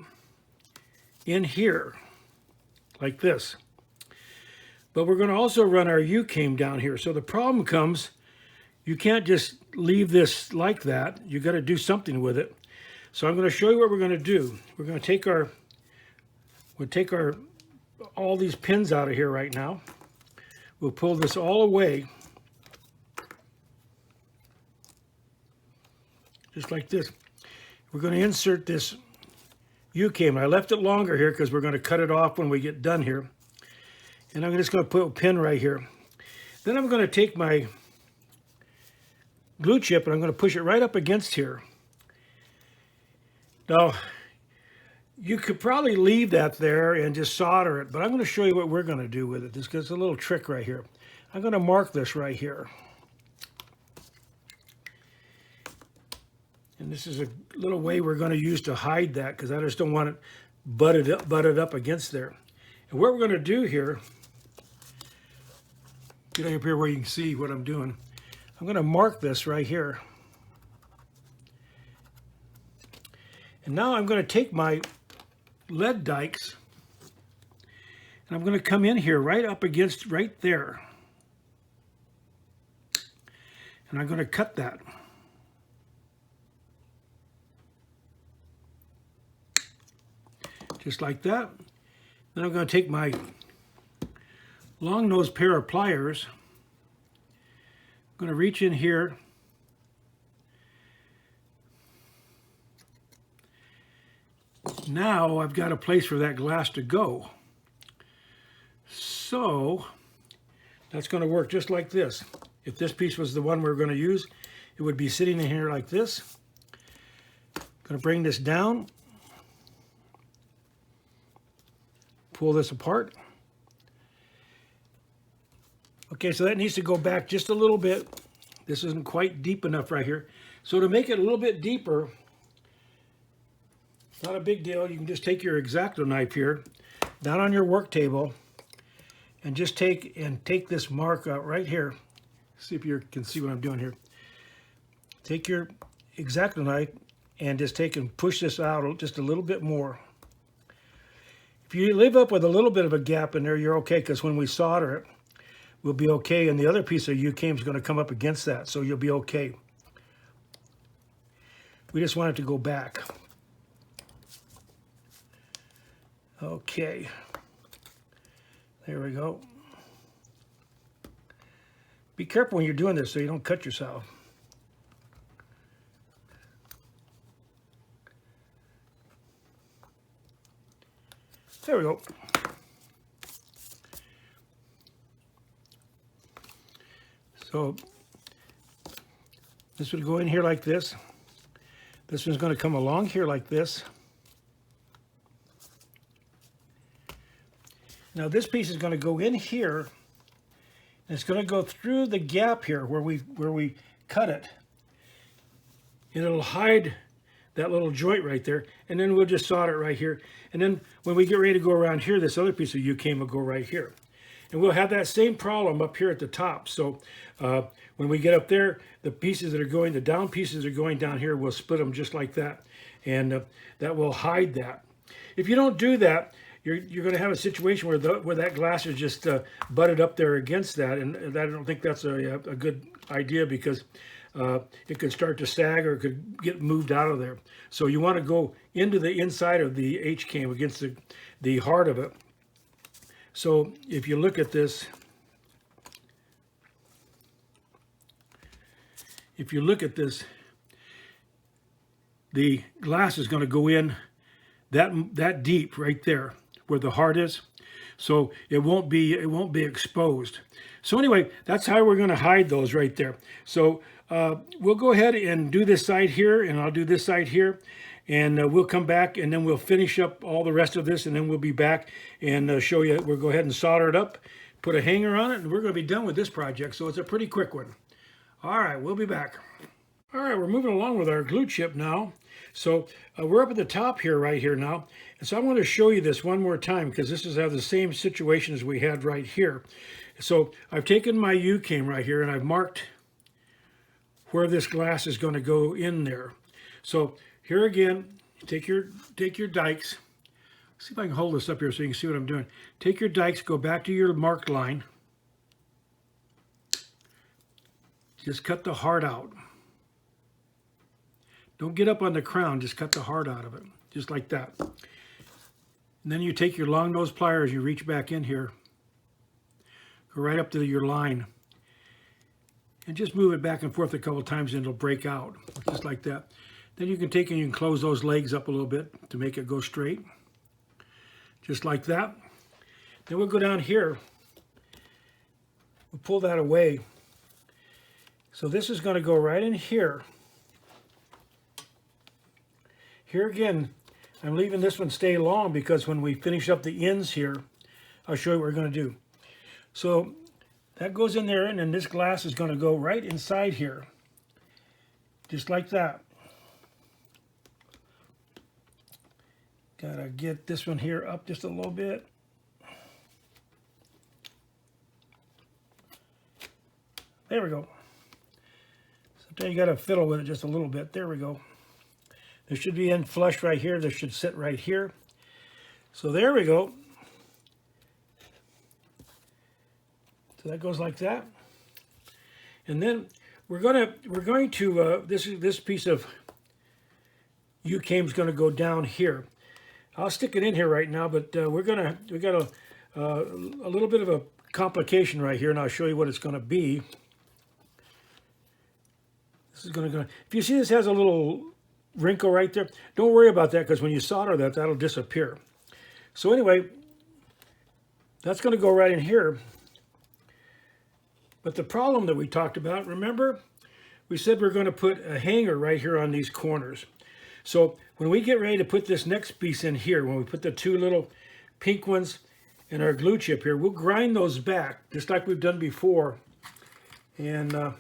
in here, like this. But we're going to also run our U-came down here. So the problem comes, you can't just leave this like that. You got to do something with it. So I'm going to show you what we're going to do. We're going to take all these pins out of here right now. We'll pull this all away, just like this. We're going to insert this U-came. I left it longer here because we're going to cut it off when we get done here. And I'm just going to put a pin right here. Then I'm going to take my glue chip and I'm going to push it right up against here. Now, you could probably leave that there and just solder it, but I'm going to show you what we're going to do with it. This gets a little trick right here. I'm going to mark this right here. And this is a little way we're going to use to hide that, because I just don't want it butted up against there. And what we're going to do here, get up here where you can see what I'm doing. I'm going to mark this right here. And now I'm going to take my lead dikes and I'm going to come in here right up against right there. And I'm going to cut that. Just like that. Then I'm going to take my long nose pair of pliers. I'm going to reach in here. Now I've got a place for that glass to go. So that's going to work just like this. If this piece was the one we were going to use, it would be sitting in here like this. Going to bring this down. Pull this apart. Okay, so that needs to go back just a little bit. This isn't quite deep enough right here. So to make it a little bit deeper, not a big deal. You can just take your X-Acto knife here, down on your work table, and just take this mark out right here. See if you can see what I'm doing here. Take your X-Acto knife and just take and push this out just a little bit more. If you leave up with a little bit of a gap in there, you're okay, because when we solder it, we'll be okay, and the other piece of U-came is going to come up against that, so you'll be okay. We just want it to go back. Okay, there we go. Be careful when you're doing this so you don't cut yourself. There we go. So this would go in here like this. This one's going to come along here like this. Now this piece is going to go in here, and it's going to go through the gap here where we cut it. And it'll hide that little joint right there, and then we'll just solder it right here. And then when we get ready to go around here, this other piece of U-came will go right here. And we'll have that same problem up here at the top. So when we get up there, the pieces that are going, the down pieces are going down here, we'll split them just like that. And that will hide that. If you don't do that, you're going to have a situation where that glass is just butted up there against that. And I don't think that's a good idea, because it could start to sag, or it could get moved out of there. So you want to go into the inside of the H-cam against the heart of it. So if you look at this, the glass is going to go in that deep right there where the heart is. So it won't be exposed. So anyway, that's how we're going to hide those right there. So we'll go ahead and do this side here, and I'll do this side here, and we'll come back, and then we'll finish up all the rest of this, and then we'll be back and show you. We'll go ahead and solder it up, put a hanger on it, and we're going to be done with this project. So it's a pretty quick one. All right, we'll be back. All right, we're moving along with our glue chip now. So we're up at the top here, right here now. And so I want to show you this one more time, because this is the same situation as we had right here. So I've taken my U-cam right here, and I've marked where this glass is going to go in there. So here again, take your dikes. See if I can hold this up here so you can see what I'm doing. Take your dikes, go back to your marked line. Just cut the heart out. Don't get up on the crown, just cut the heart out of it, just like that. And then you take your long nose pliers, you reach back in here, go right up to your line, and just move it back and forth a couple of times, and it'll break out, just like that. Then you can take and you can close those legs up a little bit to make it go straight, just like that. Then we'll go down here, we'll pull that away. So this is going to go right in here. Here again, I'm leaving this one stay long, because when we finish up the ends here, I'll show you what we're going to do. So that goes in there, and then this glass is going to go right inside here, just like that. Gotta get this one here up just a little bit. There we go. Sometimes you gotta fiddle with it just a little bit. There we go. There should be in flush right here. This should sit right here. So there we go. So that goes like that. And then we're going to this piece of U-cam is going to go down here. I'll stick it in here right now, but we got a little bit of a complication right here, and I'll show you what it's going to be. This is going to go. If you see this has a little wrinkle right there, don't worry about that, because when you solder that, that'll disappear. So anyway, that's going to go right in here. But the problem that we talked about, remember, we said we're going to put a hanger right here on these corners. So when we get ready to put this next piece in here, when we put the two little pink ones and our glue chip here, we'll grind those back just like we've done before. And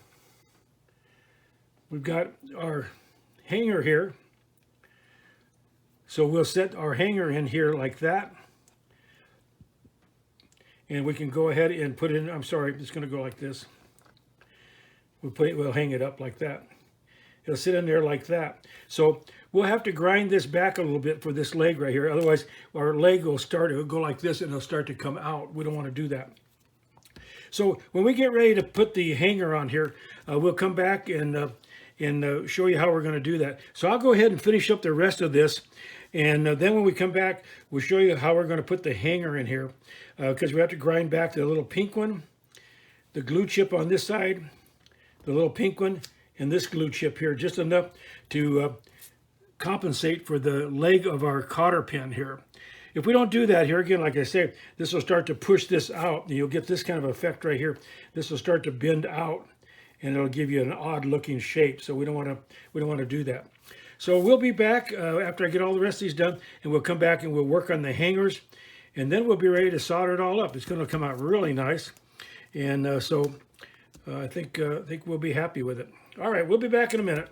we've got our hanger here. So we'll set our hanger in here like that. And we can go ahead and put it in, I'm sorry, it's going to go like this. We'll hang it up like that. It'll sit in there like that. So we'll have to grind this back a little bit for this leg right here. Otherwise, our leg will go like this and it'll start to come out. We don't want to do that. So when we get ready to put the hanger on here, we'll come back and show you how we're going to do that. So I'll go ahead and finish up the rest of this. And then when we come back, we'll show you how we're going to put the hanger in here. Because we have to grind back the little pink one, the glue chip on this side, the little pink one, and this glue chip here, just enough to compensate for the leg of our cotter pin here. If we don't do that here, again, like I say, this will start to push this out. You'll get this kind of effect right here. This will start to bend out, and it'll give you an odd looking shape. So we don't want to do that. So we'll be back after I get all the rest of these done, and we'll come back and we'll work on the hangers, and then we'll be ready to solder it all up. It's going to come out really nice, and I think we'll be happy with it. All right, we'll be back in a minute.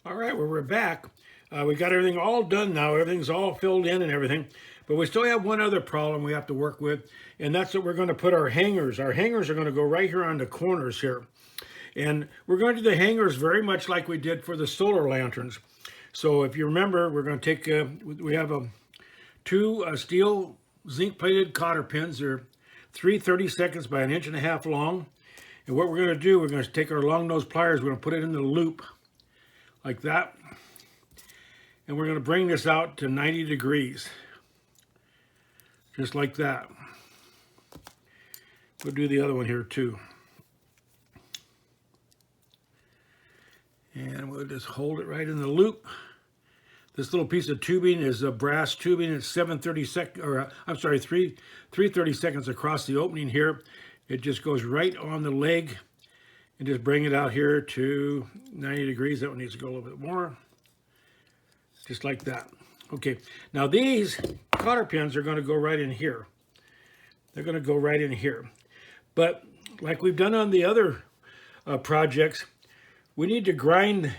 All right, well, we're back. We got everything all done now. Everything's all filled in and everything, but we still have one other problem we have to work with, and that's that we're going to put our hangers. Our hangers are going to go right here on the corners here. And we're going to do the hangers very much like we did for the solar lanterns. So if you remember, we're going to take, we have two steel zinc-plated cotter pins. They're 3/32 by 1.5 inches long. And what we're going to do, we're going to take our long nose pliers, we're going to put it in the loop like that. And we're going to bring this out to 90 degrees. Just like that. We'll do the other one here too. And we'll just hold it right in the loop. This little piece of tubing is a brass tubing. It's 3/32 across the opening here. It just goes right on the leg, and just bring it out here to 90 degrees. That one needs to go a little bit more. Just like that. Okay, now these cotter pins are going to go right in here. They're going to go right in here. But like we've done on the other projects, we need to grind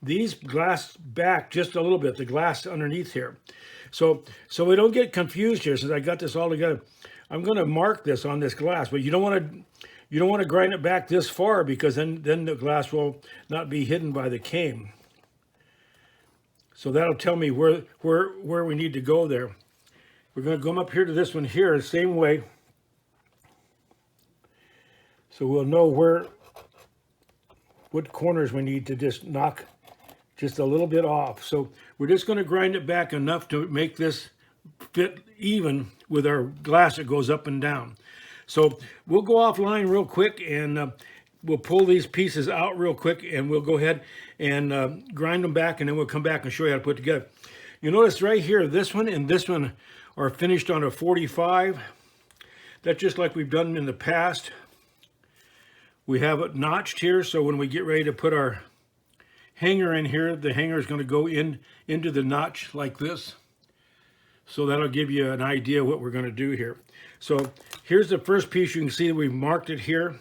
these glass back just a little bit, the glass underneath here. So we don't get confused here, since I got this all together. I'm going to mark this on this glass, but you don't want to grind it back this far, because then the glass will not be hidden by the cane. So that'll tell me where we need to go there. We're going to come up here to this one here the same way. So we'll know what corners we need to just knock just a little bit off. So we're just going to grind it back enough to make this fit even with our glass that goes up and down. So we'll go offline real quick, and we'll pull these pieces out real quick, and we'll go ahead and grind them back, and then we'll come back and show you how to put it together. You notice right here, this one and this one are finished on a 45. That's just like we've done in the past. We have it notched here, so when we get ready to put our hanger in here, the hanger is going to go into the notch like this. So that'll give you an idea what we're going to do here. So here's the first piece. You can see that we've marked it here.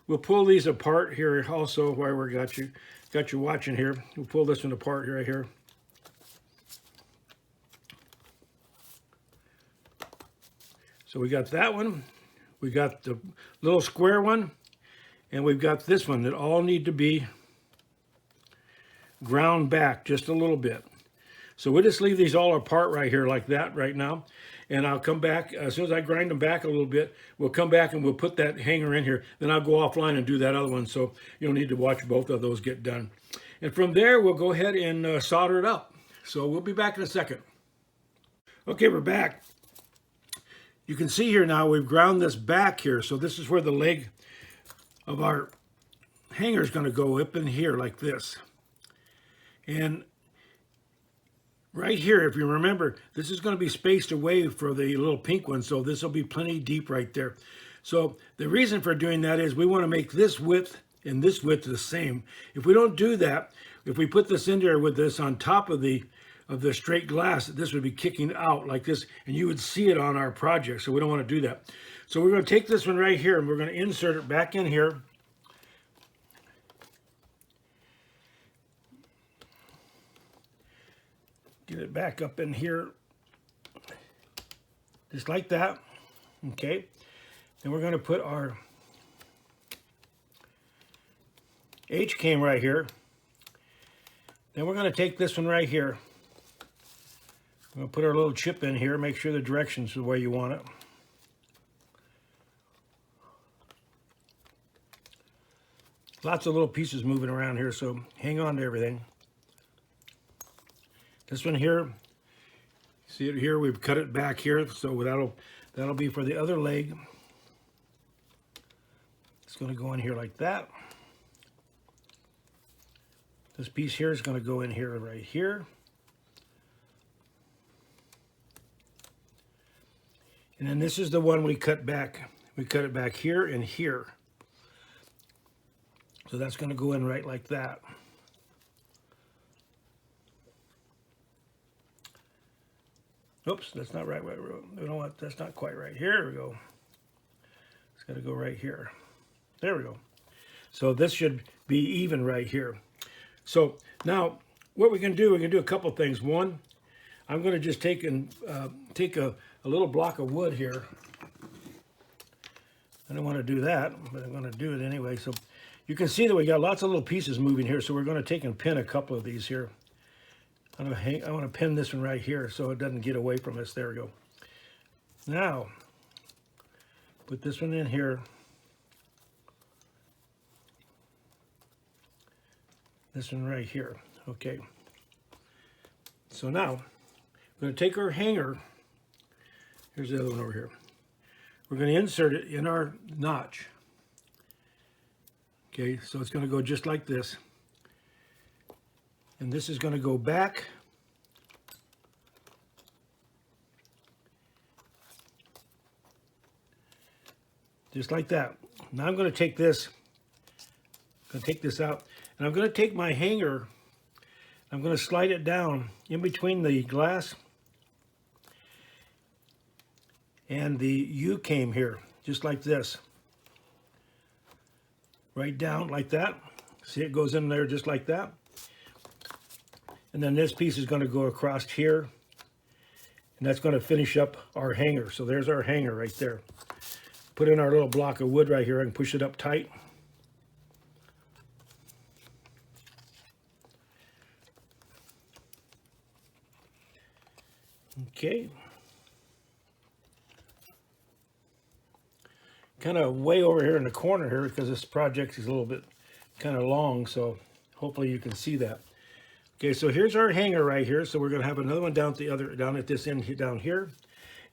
We'll pull these apart here also while we got you watching here. We'll pull this one apart right here. So we got that one. We got the little square one. And we've got this one that all need to be ground back just a little bit. So we'll just leave these all apart right here like that right now. And I'll come back, as soon as I grind them back a little bit, we'll come back and we'll put that hanger in here. Then I'll go offline and do that other one. So you'll need to watch both of those get done. And from there, we'll go ahead and solder it up. So we'll be back in a second. Okay, we're back. You can see here now we've ground this back here. So this is where the leg of our hanger is going to go up in here like this. And right here, if you remember, this is going to be spaced away for the little pink one. So this will be plenty deep right there. So the reason for doing that is we want to make this width and this width the same. If we don't do that, if we put this in there with this on top of the straight glass, this would be kicking out like this, and you would see it on our project. So we don't want to do that. So we're going to take this one right here and we're going to insert it back in here. Get it back up in here, just like that. Okay. Then we're going to put our H-cam right here. Then we're going to take this one right here. We're going to put our little chip in here, make sure the direction's the way you want it. Lots of little pieces moving around here, so hang on to everything. This one here, see it here, we've cut it back here, so that'll be for the other leg. It's going to go in here like that. This piece here is going to go in here right here. And then this is the one we cut back. We cut it back here and here. So that's going to go in right like that. Oops, that's not right. You know what? That's not quite right. Here we go. It's got to go right here. There we go. So this should be even right here. So now what we can do, a couple things. One, I'm going to just take a little block of wood here. I don't want to do that, but I'm going to do it anyway. So you can see that we got lots of little pieces moving here. So we're going to take and pin a couple of these here. I want to pin this one right here so it doesn't get away from us. There we go. Now, put this one in here. This one right here. Okay. So now, we're going to take our hanger. Here's the other one over here. We're going to insert it in our notch. Okay, so it's going to go just like this. And this is going to go back. Just like that. Now I'm going to take this. Out. And I'm going to take my hanger. I'm going to slide it down in between the glass and the U-came here. Just like this. Right down like that. See, it goes in there just like that. And then this piece is going to go across here. And that's going to finish up our hanger. So there's our hanger right there. Put in our little block of wood right here and push it up tight. Okay. Kind of way over here in the corner here because this project is a little bit kind of long. So hopefully you can see that. Okay, so here's our hanger right here. So we're going to have another one down at this end down here,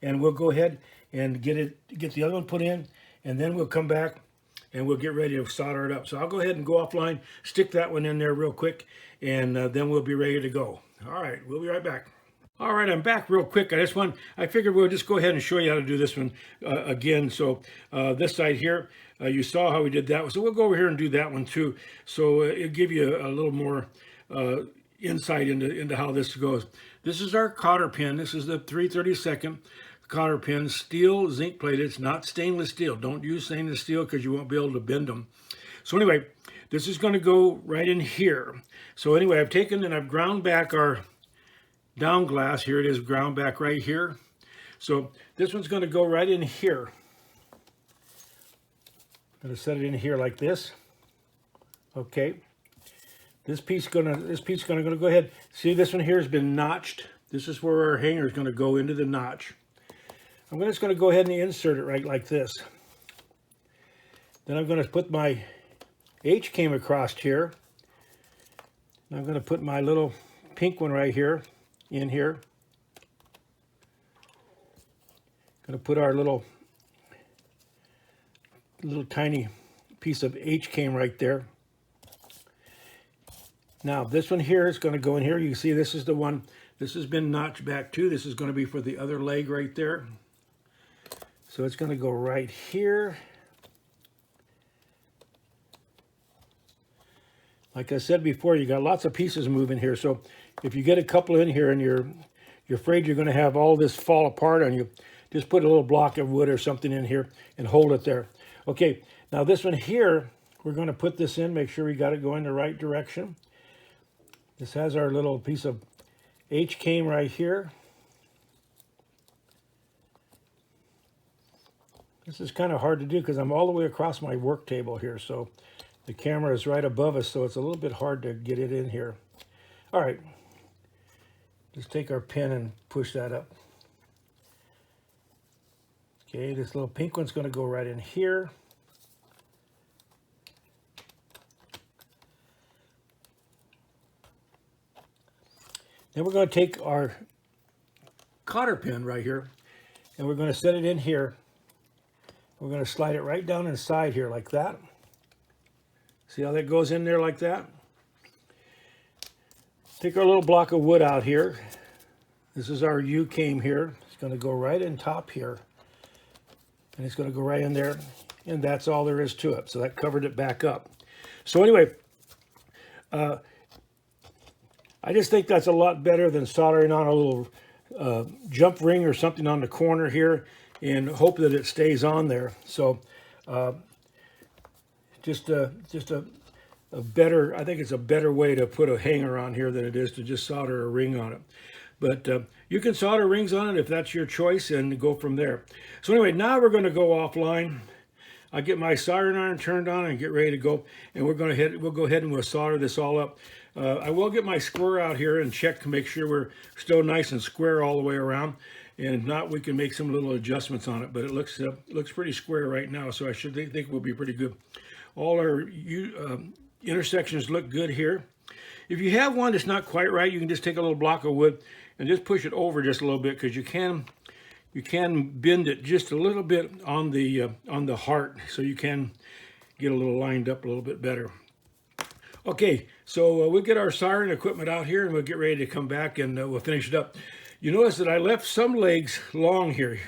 and we'll go ahead and get the other one put in, and then we'll come back and we'll get ready to solder it up. So I'll go ahead and go offline, stick that one in there real quick, and then we'll be ready to go. All right, we'll be right back. All right, I'm back real quick. I figured we'll just go ahead and show you how to do this one again. So this side here, you saw how we did that one. So we'll go over here and do that one too. So it'll give you a little more insight into how this goes. This is our cotter pin. This is the 3/32 cotter pin, steel zinc plated. It's not stainless steel. Don't use stainless steel because you won't be able to bend them. So anyway, this is going to go right in here. So anyway, I've taken and I've ground back our down glass. Here it is, ground back right here. So this one's going to go right in here. I'm going to set it in here like this. Okay. This piece gonna go ahead. See, this one here has been notched. This is where our hanger is going to go into the notch. I'm just going to go ahead and insert it right like this. Then I'm going to put my H-came across here. And I'm going to put my little pink one right here. in here. Going to put our little tiny piece of H-came right there. Now this one here is going to go in here. You can see this is the one, this has been notched back too. This is going to be for the other leg right there. So it's going to go right here. Like I said before, you got lots of pieces moving here. So if you get a couple in here and you're afraid you're going to have all this fall apart on you, just put a little block of wood or something in here and hold it there. Okay, now this one here, we're going to put this in, make sure we got it going the right direction. This has our little piece of H-came right here. This is kind of hard to do because I'm all the way across my work table here, so the camera is right above us, so it's a little bit hard to get it in here. All right, just take our pin and push that up. Okay, this little pink one's going to go right in here. Then we're going to take our cotter pin right here, and we're going to set it in here. We're going to slide it right down inside here like that. See how that goes in there like that? Take our little block of wood out here. This is our U-came here. It's going to go right in top here. And it's going to go right in there. And that's all there is to it. So that covered it back up. So anyway, I just think that's a lot better than soldering on a little jump ring or something on the corner here and hope that it stays on there. So just a better, I think it's a better way to put a hanger on here than it is to just solder a ring on it. But you can solder rings on it if that's your choice and go from there. So anyway, now we're going to go offline. I'll get my soldering iron turned on and get ready to go. And we'll go ahead and we'll solder this all up. I will get my square out here and check to make sure we're still nice and square all the way around. And if not, we can make some little adjustments on it. But it looks pretty square right now, so I should think we'll be pretty good. All our intersections look good here. If you have one that's not quite right, you can just take a little block of wood and just push it over just a little bit, because you can bend it just a little bit on the heart, so you can get a little lined up a little bit better. Okay, so we'll get our soldering equipment out here and we'll get ready to come back and we'll finish it up. You notice that I left some legs long here.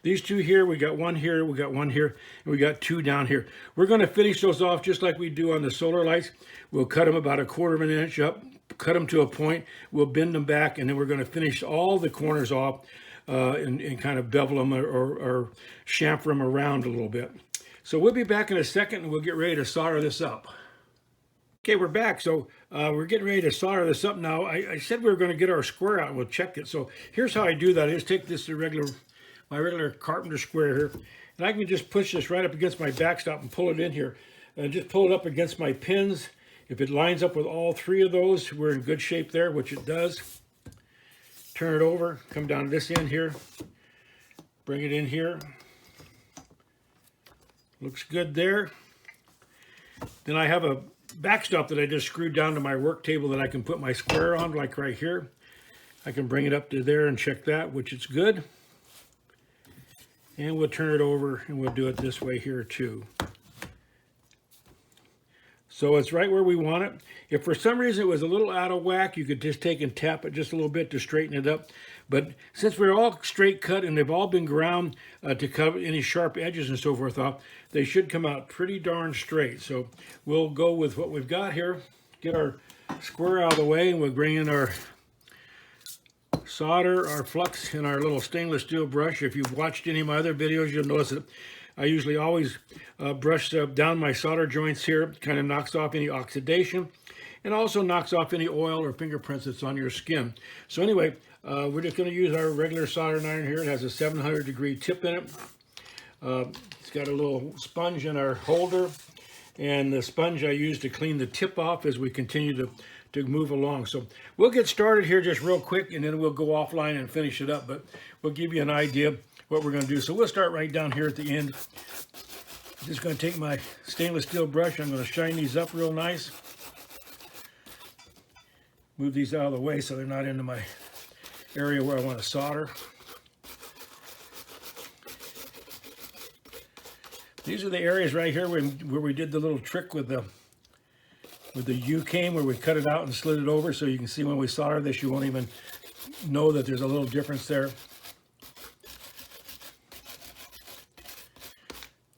These two here, we got one here, we got one here, and we got two down here. We're going to finish those off just like we do on the solar lights. We'll cut them about 1/4 of an inch up, cut them to a point, we'll bend them back, and then we're going to finish all the corners off and kind of bevel them or chamfer them around a little bit. So we'll be back in a second and we'll get ready to solder this up. Okay, we're back. So we're getting ready to solder this up now. I said we were going to get our square out and we'll check it. So here's how I do that. I just take this my regular carpenter square here, and I can just push this right up against my backstop and pull it in here. And just pull it up against my pins. If it lines up with all three of those, we're in good shape there, which it does. Turn it over, come down to this end here, bring it in here. Looks good there. Then I have a backstop that I just screwed down to my work table that I can put my square on, like right here. I can bring it up to there and check that, which it's good. And we'll turn it over and we'll do it this way here too. So it's right where we want it. If for some reason it was a little out of whack, you could just take and tap it just a little bit to straighten it up. But since we're all straight cut and they've all been ground to cover any sharp edges and so forth off, they should come out pretty darn straight. So we'll go with what we've got here, get our square out of the way, and we'll bring in our solder, our flux, and our little stainless steel brush. If you've watched any of my other videos, you'll notice that I usually always brush down my solder joints here. It kind of knocks off any oxidation and also knocks off any oil or fingerprints that's on your skin. So anyway, we're just going to use our regular soldering iron here. It has a 700-degree tip in it. It's got a little sponge in our holder, and the sponge I use to clean the tip off as we continue to move along. So we'll get started here just real quick, and then we'll go offline and finish it up, but we'll give you an idea what we're going to do. So we'll start right down here at the end. I'm just going to take my stainless steel brush. I'm going to shine these up real nice. Move these out of the way so they're not into my area where I want to solder. These are the areas right here where we did the little trick with the U-cane, where we cut it out and slid it over, so you can see when we solder this, you won't even know that there's a little difference there.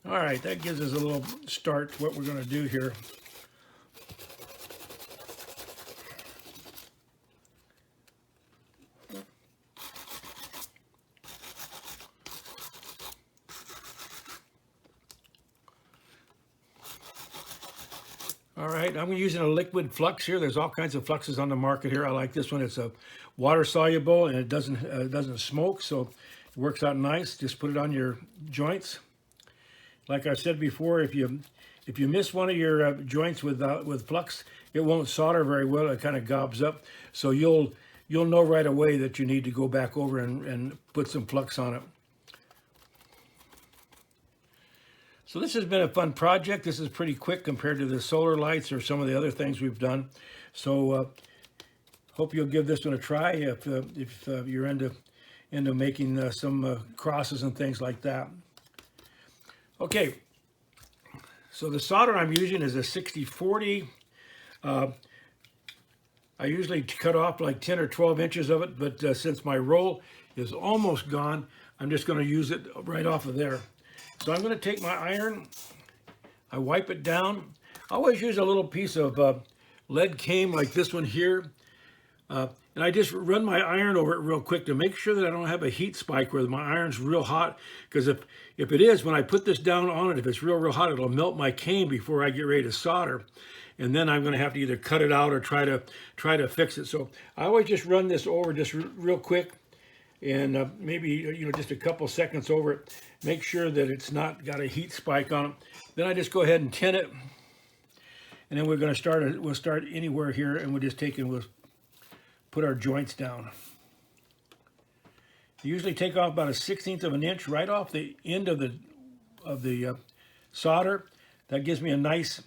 All right, that gives us a little start to what we're going to do here. All right, I'm using a liquid flux here. There's all kinds of fluxes on the market here. I like this one. It's a water soluble and it doesn't smoke, so it works out nice. Just put it on your joints. Like I said before, if you miss one of your joints with flux, it won't solder very well. It kind of gobs up. So you'll know right away that you need to go back over and put some flux on it. So this has been a fun project. This is pretty quick compared to the solar lights or some of the other things we've done. So hope you'll give this one a try if you're into making some crosses and things like that. Okay, so the solder I'm using is a 6040. I usually cut off like 10 or 12 inches of it, but since my roll is almost gone, I'm just going to use it right off of there. So I'm going to take my iron, I wipe it down. I always use a little piece of lead cane like this one here. And I just run my iron over it real quick to make sure that I don't have a heat spike where my iron's real hot. Because if it is, when I put this down on it, if it's real hot, it'll melt my cane before I get ready to solder. And then I'm going to have to either cut it out or try to fix it. So I always just run this over just real quick. And maybe just a couple seconds over it. Make sure that it's not got a heat spike on it. Then I just go ahead and tin it. And then we're going to start. We'll start anywhere here, and we'll just take and we'll put our joints down. You usually take off about a 1/16 of an inch right off the end of the solder. That gives me a nice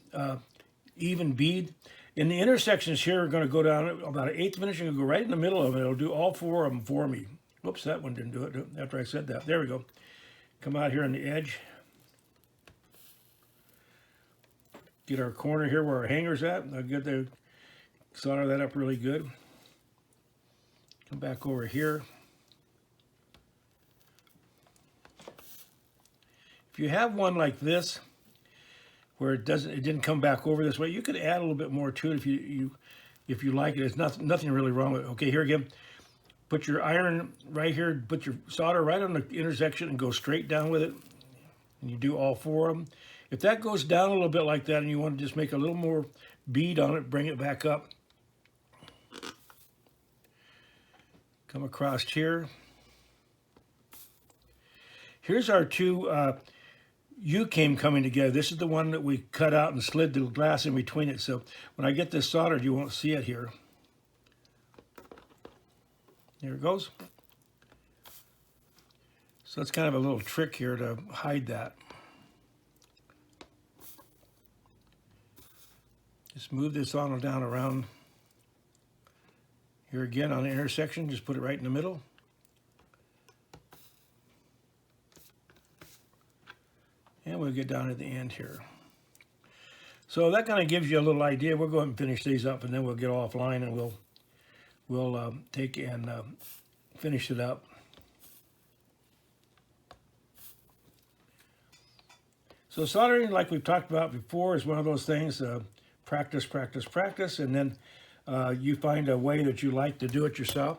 even bead. And the intersections here are going to go down about 1/8 of an inch and go right in the middle of it. It'll do all 4 of them for me. Whoops, that one didn't do it after I said that. There we go. Come out here on the edge. Get our corner here where our hanger's at. I'll get the solder that up really good. Come back over here. If you have one like this, where it didn't come back over this way, you could add a little bit more to it if you like it. There's nothing really wrong with it. Okay, here again. Put your iron right here, put your solder right on the intersection and go straight down with it. And you do all 4 of them. If that goes down a little bit like that and you want to just make a little more bead on it, bring it back up. Come across here. Here's our 2 U-cane coming together. This is the one that we cut out and slid the glass in between it. So when I get this soldered, you won't see it here. Here it goes. So that's kind of a little trick here to hide that. Just move this on down around here again on the intersection. Just put it right in the middle. And we'll get down at the end here. So that kind of gives you a little idea. We'll go ahead and finish these up and then we'll get offline and we'll take and finish it up. So soldering, like we've talked about before, is one of those things, practice, practice, practice, and then you find a way that you like to do it yourself.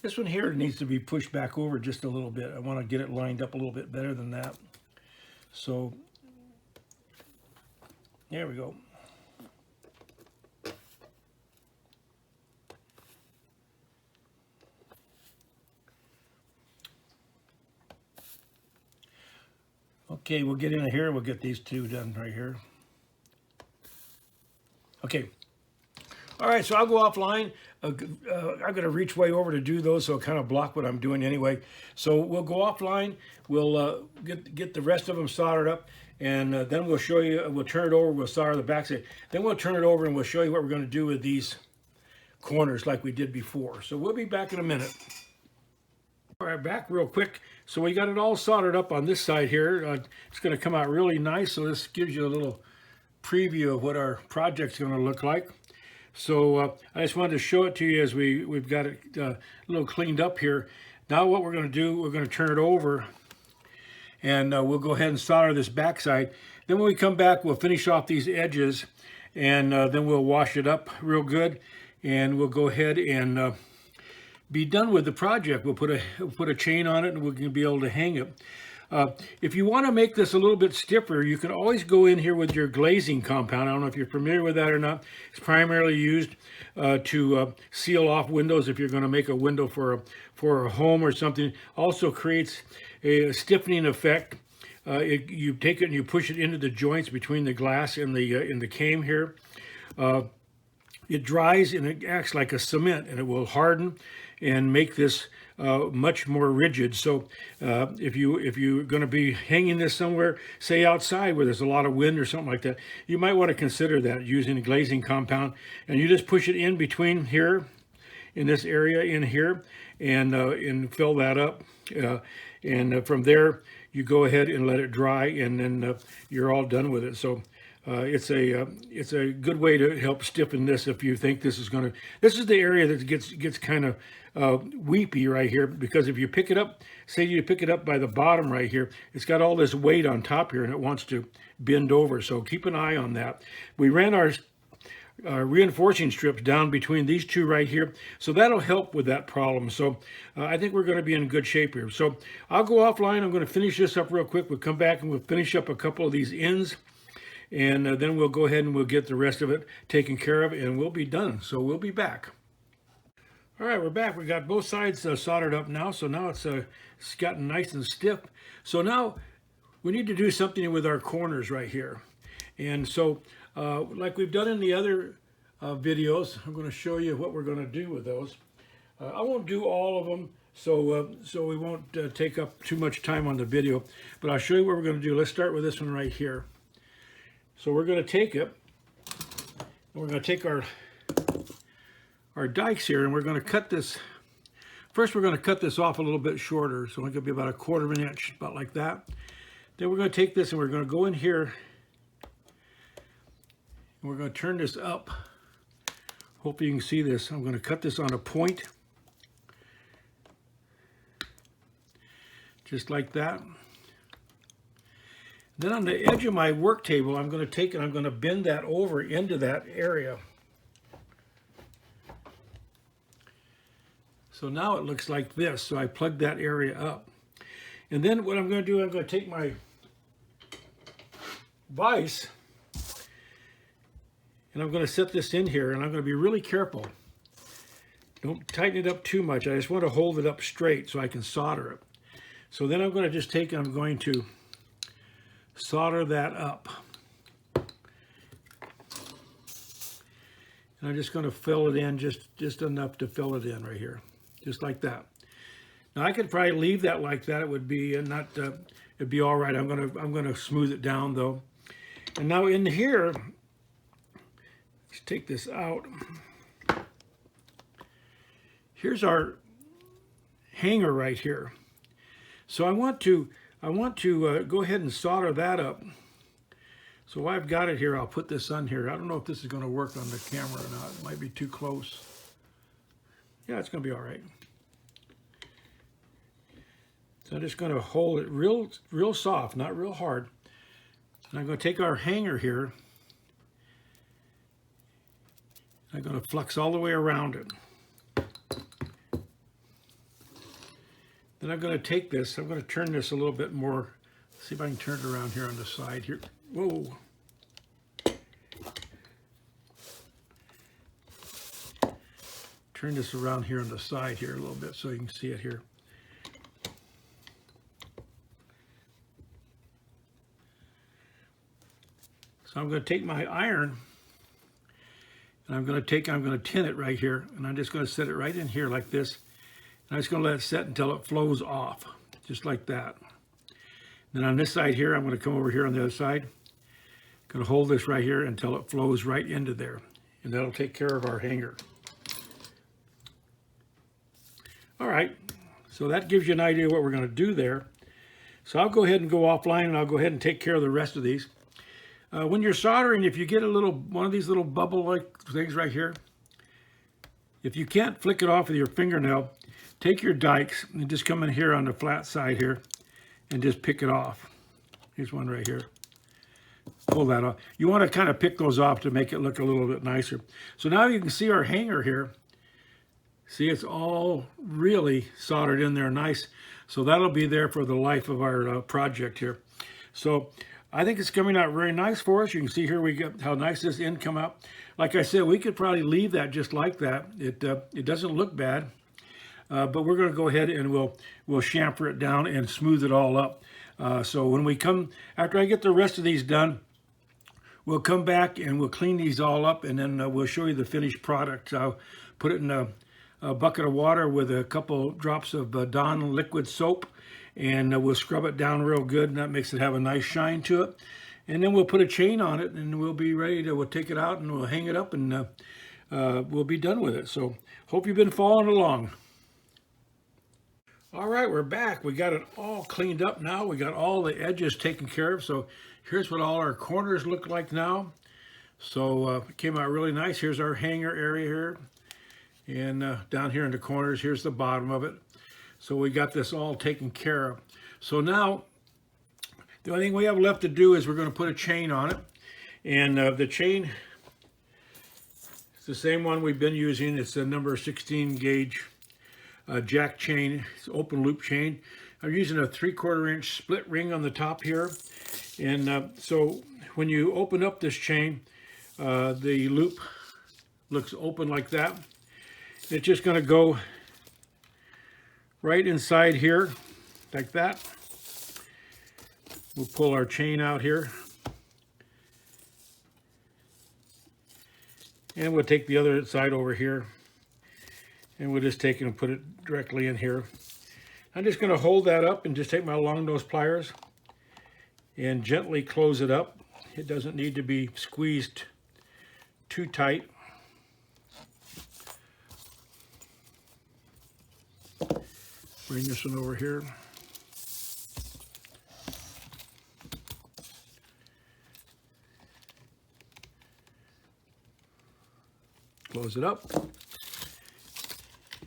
This one here needs to be pushed back over just a little bit. I want to get it lined up a little bit better than that. So there we go. Okay, we'll get in here. We'll get these 2 done right here. Okay. All right, so I'll go offline. I've got to reach way over to do those, so I'll kind of block what I'm doing anyway. So we'll go offline. We'll get the rest of them soldered up, and then we'll show you. We'll turn it over. We'll solder the backside. Then we'll turn it over, and we'll show you what we're going to do with these corners like we did before. So we'll be back in a minute. All right, back real quick. So we got it all soldered up on this side here. It's going to come out really nice. So this gives you a little preview of what our project's going to look like. So I just wanted to show it to you as we've got it a little cleaned up here. Now what we're going to do, we're going to turn it over, and we'll go ahead and solder this backside. Then when we come back, we'll finish off these edges, and then we'll wash it up real good, and we'll go ahead and be done with the project. We'll put a chain on it, and we'll be able to hang it. If you want to make this a little bit stiffer, you can always go in here with your glazing compound. I don't know if you're familiar with that or not. It's primarily used to seal off windows if you're going to make a window for a home or something. Also creates a stiffening effect. You take it and you push it into the joints between the glass and the cane here. It dries and it acts like a cement, and it will harden and make this much more rigid. So if you're going to be hanging this somewhere, say outside where there's a lot of wind or something like that, you might want to consider that using a glazing compound. And you just push it in between here, in this area in here, and fill that up. And from there, you go ahead and let it dry, and then you're all done with it. So it's a good way to help stiffen this if you think this is going to. This is the area that gets kind of weepy right here, because if you pick it up, say you pick it up by the bottom right here, it's got all this weight on top here, and it wants to bend over. So keep an eye on that. We ran our reinforcing strips down between these two right here, so that'll help with that problem. So I think we're going to be in good shape here. So I'll go offline. I'm going to finish this up real quick. We'll come back and we'll finish up a couple of these ends, and then we'll go ahead and we'll get the rest of it taken care of, and we'll be done. So we'll be back. All right, we're back. We got both sides soldered up now. So now it's gotten nice and stiff. So now we need to do something with our corners right here. And so like we've done in the other videos, I'm going to show you what we're going to do with those. I won't do all of them, so we won't take up too much time on the video, but I'll show you what we're going to do. Let's start with this one right here. So we're going to take it, and we're going to take our dikes here, and we're going to cut this. First, we're going to cut this off a little bit shorter, so it's going to be about 1/4 of an inch, about like that. Then we're going to take this and we're going to go in here, and we're going to turn this up. Hope you can see this. I'm going to cut this on a point, just like that. Then on the edge of my work table, I'm going to take it, I'm going to bend that over into that area. So now it looks like this. So I plugged that area up. And then what I'm going to do, I'm going to take my vise, and I'm going to set this in here, and I'm going to be really careful. Don't tighten it up too much. I just want to hold it up straight so I can solder it. So then I'm going to just take, I'm going to solder that up. And I'm just going to fill it in, just enough to fill it in right here, just like that. Now I could probably leave that like that. It would be it'd be all right. I'm going to smooth it down though. And now in here, let's take this out. Here's our hanger right here. So I want to go ahead and solder that up. So while I've got it here, I'll put this on here. I don't know if this is going to work on the camera or not. It might be too close. Yeah, it's going to be all right. So I'm just going to hold it real soft, not real hard. And I'm going to take our hanger here. I'm going to flux all the way around it. Then I'm going to take this, I'm going to turn this a little bit more. See if I can turn it around here on the side here. Whoa. Turn this around here on the side here a little bit so you can see it here. So I'm going to take my iron, and I'm going to tin it right here, and I'm just going to set it right in here like this. And I'm just going to let it set until it flows off, just like that. Then on this side here, I'm going to come over here on the other side. Going to hold this right here until it flows right into there, and that'll take care of our hanger. All right, So that gives you an idea what we're going to do there. So I'll go ahead and go offline, and I'll go ahead and take care of the rest of these. When you're soldering, if you get one of these little bubble-like things right here, if you can't flick it off with your fingernail, take your dikes and just come in here on the flat side here and just pick it off. Here's one right here. Pull that off. You want to kind of pick those off to make it look a little bit nicer. So now you can see our hanger here. See, it's all really soldered in there nice. So that'll be there for the life of our project here. So I think it's coming out very nice for us. You can see here we get how nice this end come out. Like I said, we could probably leave that just like that. It doesn't look bad, but we're going to go ahead and we'll chamfer it down and smooth it all up. So when we come, after I get the rest of these done, we'll come back and we'll clean these all up, and then we'll show you the finished product. I'll put it in a bucket of water with a couple drops of Dawn liquid soap, and we'll scrub it down real good, and that makes it have a nice shine to it. And then we'll put a chain on it, and we'll be ready to, we'll take it out and we'll hang it up, and we'll be done with it. So hope you've been following along. All right, we're back. We got it all cleaned up now. We got all the edges taken care of. So here's what all our corners look like now. So it came out really nice. Here's our hanger area here. And down here in the corners, here's the bottom of it. So we got this all taken care of. So now, the only thing we have left to do is we're going to put a chain on it. And the chain, it's the same one we've been using. It's a number 16 gauge jack chain. It's open loop chain. I'm using a 3/4 inch split ring on the top here. And so when you open up this chain, the loop looks open like that. It's just going to go right inside here like that. We'll pull our chain out here, and we'll take the other side over here, and we'll just take it and put it directly in here. I'm just going to hold that up and just take my long nose pliers and gently close it up. It doesn't need to be squeezed too tight. Bring this one over here. Close it up.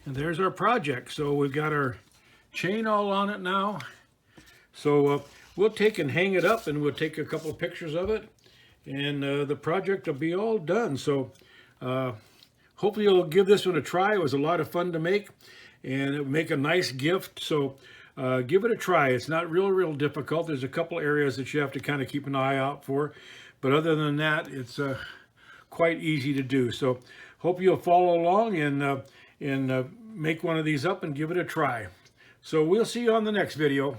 And there's our project. So we've got our chain all on it now. So we'll take and hang it up, and we'll take a couple of pictures of it, and the project will be all done. So hopefully you'll give this one a try. It was a lot of fun to make, and it'll make a nice gift. So give it a try. It's not real difficult. There's a couple areas that you have to kind of keep an eye out for, but other than that, it's quite easy to do. So hope you'll follow along and make one of these up and give it a try. So we'll see you on the next video.